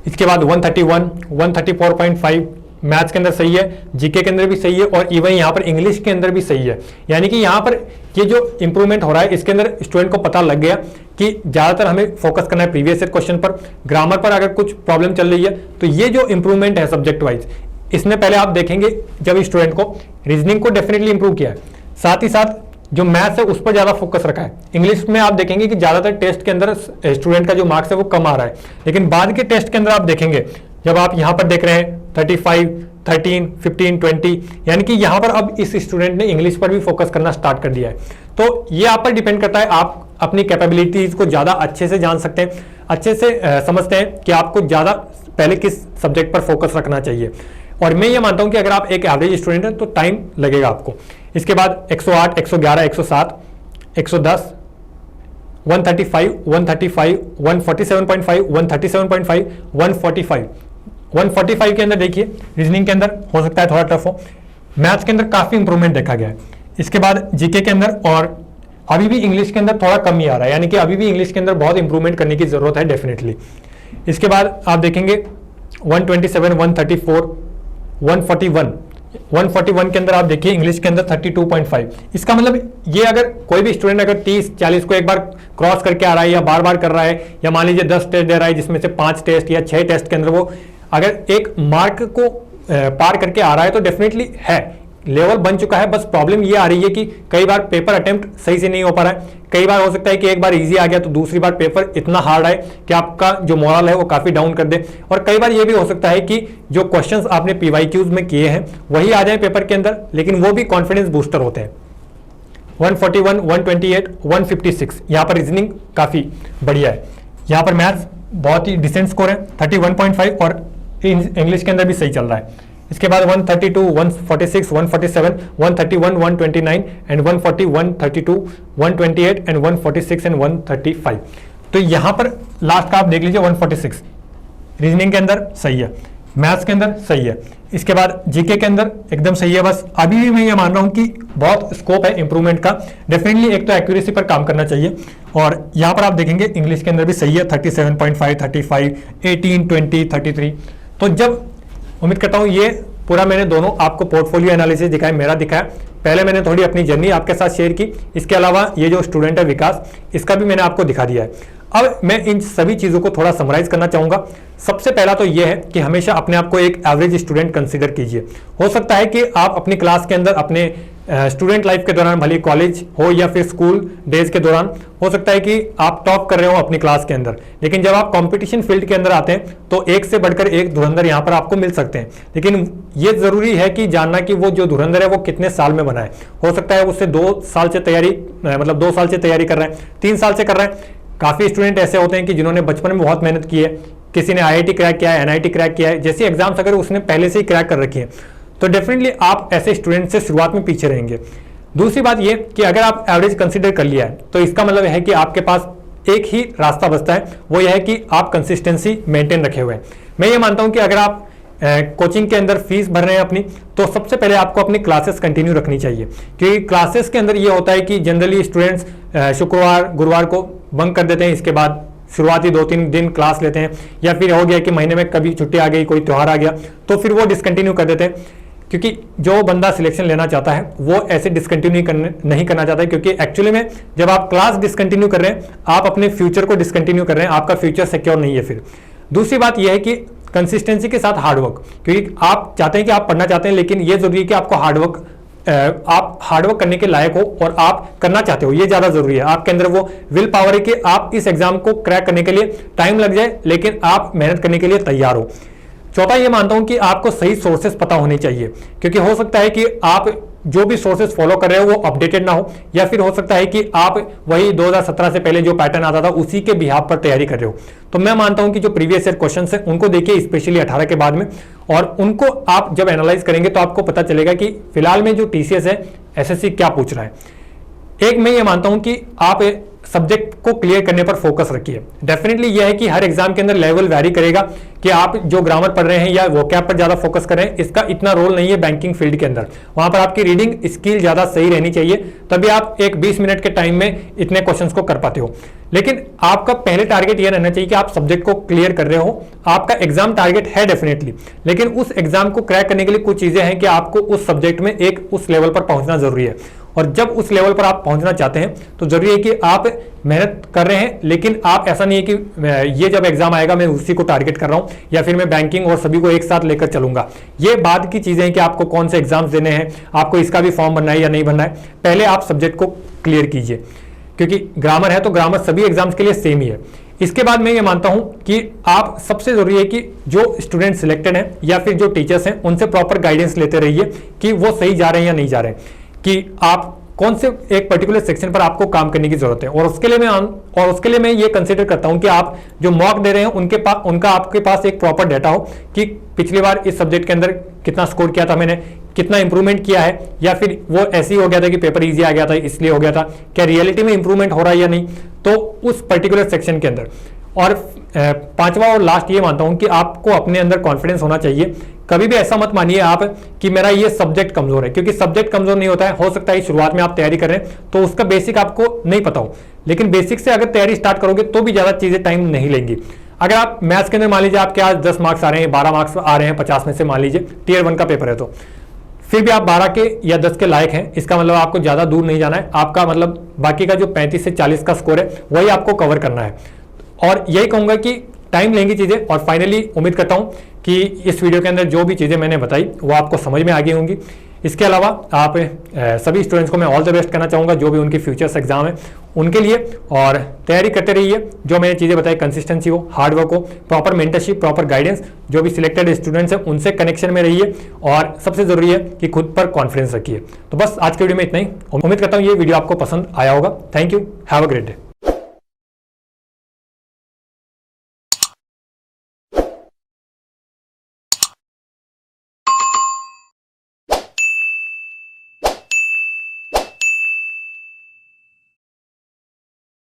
इसके बाद 131, 134.5 मैथ्स के अंदर सही है, जीके के अंदर भी सही है, और इवन यहाँ पर इंग्लिश के अंदर भी सही है। यानी कि यहाँ पर ये जो इंप्रूवमेंट हो रहा है इसके अंदर स्टूडेंट को पता लग गया कि ज़्यादातर हमें फोकस करना है प्रीवियस ईयर क्वेश्चन पर, ग्रामर पर अगर कुछ प्रॉब्लम चल रही है तो ये जो इंप्रूवमेंट है सब्जेक्ट वाइज, इसने पहले आप देखेंगे जब स्टूडेंट को रीजनिंग को डेफिनेटली इंप्रूव किया है, साथ ही साथ जो मैथ्स है उस पर ज़्यादा फोकस रखा है। इंग्लिश में आप देखेंगे कि ज़्यादातर टेस्ट के अंदर स्टूडेंट का जो मार्क्स है वो कम आ रहा है, लेकिन बाद के टेस्ट के अंदर आप देखेंगे जब आप यहाँ पर देख रहे हैं 35, 13, 15, 20, यानी कि यहाँ पर अब इस स्टूडेंट ने इंग्लिश पर भी फोकस करना स्टार्ट कर दिया है। तो ये आप पर डिपेंड करता है, आप अपनी कैपेबिलिटीज को ज़्यादा अच्छे से जान सकते हैं, अच्छे से समझते हैं कि आपको ज़्यादा पहले किस सब्जेक्ट पर फोकस रखना चाहिए। और मैं ये मानता हूं कि अगर आप एक एवरेज स्टूडेंट हैं तो टाइम लगेगा आपको। इसके बाद 108, 111, 107, 110, 135, 135, 147.5, 137.5, 145, 145 के अंदर देखिए रीजनिंग के अंदर हो सकता है थोड़ा टफ हो, मैथ्स के अंदर काफ़ी इंप्रूवमेंट देखा गया है। इसके बाद जीके के अंदर, और अभी भी इंग्लिश के अंदर थोड़ा कम ही आ रहा है, यानी कि अभी भी इंग्लिश के अंदर बहुत इंप्रूवमेंट करने की जरूरत है डेफिनेटली। इसके बाद आप देखेंगे 127, 134, 141 के अंदर आप देखिए इंग्लिश के अंदर 32.5। इसका मतलब ये अगर कोई भी स्टूडेंट अगर 30-40 को एक बार क्रॉस करके आ रहा है या बार बार कर रहा है, या मान लीजिए 10 टेस्ट दे रहा है जिसमें से 5 टेस्ट या 6 टेस्ट के अंदर वो अगर एक मार्क को पार करके आ रहा है तो डेफिनेटली है लेवल बन चुका है। बस प्रॉब्लम ये आ रही है कि कई बार पेपर अटेम्प्ट सही से नहीं हो पा रहा है, कई बार हो सकता है कि एक बार इजी आ गया तो दूसरी बार पेपर इतना हार्ड आए कि आपका जो मोरल है वो काफ़ी डाउन कर दे, और कई बार ये भी हो सकता है कि जो क्वेश्चंस आपने PYQs में किए हैं वही आ जाए पेपर के अंदर, लेकिन वो भी कॉन्फिडेंस बूस्टर होते हैं। 141, 128, 156 यहाँ पर रीजनिंग काफ़ी बढ़िया है। यहाँ पर मैथ्स बहुत ही डिसेंट स्कोर है 31.5, और इंग्लिश के अंदर भी सही चल रहा है। इसके बाद 132, 146, 147, 131, 129 एंड 140, 132, 128 एंड 146 एंड 135। तो यहाँ पर लास्ट का आप देख लीजिए 146 रीजनिंग के अंदर सही है, मैथ्स के अंदर सही है। इसके बाद जीके के अंदर एकदम सही है। बस अभी भी मैं ये मान रहा हूँ कि बहुत स्कोप है इंप्रूवमेंट का। डेफिनेटली एक तो एक्यूरेसी पर काम करना चाहिए, और यहाँ पर आप देखेंगे इंग्लिश के अंदर भी सही है 37.5, 35, 18, 20, 33। तो जब उम्मीद करता हूँ ये पूरा मैंने दोनों आपको पोर्टफोलियो एनालिसिस दिखाया, मेरा दिखाया, पहले मैंने थोड़ी अपनी जर्नी आपके साथ शेयर की, इसके अलावा ये जो स्टूडेंट है विकास, इसका भी मैंने आपको दिखा दिया है। अब मैं इन सभी चीज़ों को थोड़ा समराइज करना चाहूँगा। सबसे पहला तो ये है कि हमेशा अपने आप को एक एवरेज स्टूडेंट कंसीडर कीजिए। हो सकता है कि आप अपनी क्लास के अंदर अपने स्टूडेंट लाइफ के दौरान, भले कॉलेज हो या फिर स्कूल डेज के दौरान, हो सकता है कि आप टॉप कर रहे हो अपनी क्लास के अंदर, लेकिन जब आप कंपटीशन फील्ड के अंदर आते हैं तो एक से बढ़कर एक धुरंधर यहाँ पर आपको मिल सकते हैं। लेकिन ये जरूरी है कि जानना कि वो जो धुरंधर है वो कितने साल में बना है। हो सकता है उससे 2 साल से तैयारी, मतलब 2 साल से तैयारी कर रहे हैं, 3 साल से कर रहे हैं। काफी स्टूडेंट ऐसे होते हैं कि जिन्होंने बचपन में बहुत मेहनत की है, किसी ने IIT क्रैक किया है, NIT क्रैक किया है, जैसे एग्जाम्स अगर उसने पहले से ही क्रैक कर रखी है, तो डेफिनेटली आप ऐसे स्टूडेंट से शुरुआत में पीछे रहेंगे। दूसरी बात ये कि अगर आप एवरेज कंसीडर कर लिया है तो इसका मतलब है कि आपके पास एक ही रास्ता बचता है, वो यह है कि आप कंसिस्टेंसी मेंटेन रखे हुए हैं। मैं ये मानता हूं कि अगर आप कोचिंग के अंदर फीस भर रहे हैं अपनी, तो सबसे पहले आपको अपनी क्लासेस कंटिन्यू रखनी चाहिए, क्योंकि क्लासेस के अंदर ये होता है कि जनरली स्टूडेंट्स शुक्रवार गुरुवार को बंक कर देते हैं, इसके बाद शुरुआती 2-3 दिन क्लास लेते हैं, या फिर हो गया कि महीने में कभी छुट्टी आ गई, कोई त्यौहार आ गया, तो फिर वो डिसकंटिन्यू कर देते हैं। क्योंकि जो बंदा सिलेक्शन लेना चाहता है वो ऐसे डिसकंटिन्यू नहीं करना चाहता है, क्योंकि एक्चुअली में जब आप क्लास डिसकंटिन्यू कर रहे हैं आप अपने फ्यूचर को डिसकंटिन्यू कर रहे हैं, आपका फ्यूचर सिक्योर नहीं है। फिर दूसरी बात यह है कि कंसिस्टेंसी के साथ हार्डवर्क, क्योंकि आप चाहते हैं कि आप पढ़ना चाहते हैं, लेकिन ये जरूरी है कि आपको आप हार्डवर्क करने के लायक हो और आप करना चाहते हो, ये ज्यादा जरूरी है। आपके अंदर वो विल पावर है कि आप इस एग्जाम को क्रैक करने के लिए टाइम लग जाए लेकिन आप मेहनत करने के लिए तैयार हो। चौथा ये मानता हूं कि आपको सही सोर्सेस पता होने चाहिए, क्योंकि हो सकता है कि आप जो भी सोर्सेस फॉलो कर रहे हो वो अपडेटेड ना हो, या फिर हो सकता है कि आप वही 2017 से पहले जो पैटर्न आता था उसी के बिहाफ पर तैयारी कर रहे हो। तो मैं मानता हूं कि जो प्रीवियस ईयर क्वेश्चंस हैं उनको देखिए, स्पेशली 18 के बाद में, और उनको आप जब एनालाइज करेंगे तो आपको पता चलेगा कि फिलहाल में जो TCS है, SSC क्या पूछ रहा है। एक मैं ये मानता हूं कि आप सब्जेक्ट को क्लियर करने पर फोकस रखिए। डेफिनेटली यह है कि हर एग्जाम के अंदर लेवल वैरी करेगा कि आप जो ग्रामर पढ़ रहे हैं या वोकैब पर ज्यादा फोकस कर रहे हैं, इसका इतना रोल नहीं है बैंकिंग फील्ड के अंदर। वहां पर आपकी रीडिंग स्किल ज्यादा सही रहनी चाहिए, तभी आप एक 20 मिनट के टाइम में इतने क्वेश्चंस को कर पाते हो। लेकिन आपका पहले टारगेट यह रहना चाहिए कि आप सब्जेक्ट को क्लियर कर रहे हो। आपका एग्जाम टारगेट है डेफिनेटली, लेकिन उस एग्जाम को क्रैक करने के लिए कुछ चीजें हैं कि आपको उस सब्जेक्ट में एक उस लेवल पर पहुंचना जरूरी है, और जब उस लेवल पर आप पहुंचना चाहते हैं तो जरूरी है कि आप मेहनत कर रहे हैं, लेकिन आप ऐसा नहीं है कि ये जब एग्जाम आएगा मैं उसी को टारगेट कर रहा हूं, या फिर मैं बैंकिंग और सभी को एक साथ लेकर चलूंगा। ये बाद की चीजें हैं कि आपको कौन से एग्जाम्स देने हैं, आपको इसका भी फॉर्म भरना है या नहीं भरना है। पहले आप सब्जेक्ट को क्लियर कीजिए, क्योंकि ग्रामर है तो ग्रामर सभी एग्जाम्स के लिए सेम ही है। इसके बाद मैं ये मानता हूं कि आप सबसे जरूरी है कि जो स्टूडेंट सिलेक्टेड हैं या फिर जो टीचर्स हैं उनसे प्रॉपर गाइडेंस लेते रहिए कि वो सही जा रहे हैं या नहीं जा रहे हैं, कि आप कौन से एक पर्टिकुलर सेक्शन पर आपको काम करने की जरूरत है। और उसके लिए मैं ये कंसीडर करता हूं कि आप जो मॉक दे रहे हैं उनका आपके पास एक प्रॉपर डाटा हो कि पिछली बार इस सब्जेक्ट के अंदर कितना स्कोर किया था मैंने, कितना इंप्रूवमेंट किया है, या फिर वो ऐसे ही हो गया था कि पेपर इजी आ गया था इसलिए हो गया था, क्या रियलिटी में इंप्रूवमेंट हो रहा है या नहीं, तो उस पर्टिकुलर सेक्शन के अंदर। और पांचवा और लास्ट ये मानता हूं कि आपको अपने अंदर कॉन्फिडेंस होना चाहिए। कभी भी ऐसा मत मानिए आप कि मेरा ये सब्जेक्ट कमजोर है, क्योंकि सब्जेक्ट कमजोर नहीं होता है। हो सकता है शुरुआत में आप तैयारी कर रहे हैं तो उसका बेसिक आपको नहीं पता हो, लेकिन बेसिक से अगर तैयारी स्टार्ट करोगे तो भी ज्यादा चीजें टाइम नहीं लेंगी। अगर आप मैथ्स के अंदर मान लीजिए आपके आज 10 मार्क्स आ रहे हैं, 12 मार्क्स आ रहे हैं 50 में से, मान लीजिए टीयर 1 का पेपर है, तो फिर भी आप 12 के या 10 के लायक हैं, इसका मतलब आपको ज्यादा दूर नहीं जाना है। आपका मतलब बाकी का जो 35 से 40 का स्कोर है वही आपको कवर करना है। और यही कहूंगा कि टाइम लेंगी चीजें। और फाइनली उम्मीद करता हूं कि इस वीडियो के अंदर जो भी चीजें मैंने बताई वो आपको समझ में आ गई होंगी। इसके अलावा आप सभी स्टूडेंट्स को मैं ऑल द बेस्ट कहना चाहूंगा, जो भी उनकी फ्यूचर्स एग्जाम है उनके लिए, और तैयारी करते रहिए। जो मैंने चीजें बताई, कंसिस्टेंसी हो, हार्डवर्क हो, प्रॉपर मेंटरशिप, प्रॉपर गाइडेंस, जो भी सिलेक्टेड स्टूडेंट्स हैं उनसे कनेक्शन में रहिए, और सबसे जरूरी है कि खुद पर कॉन्फिडेंस रखिए। तो बस आज के वीडियो में इतना ही। उम्मीद करता हूँ ये वीडियो आपको पसंद आया होगा। Thank you, have a great day.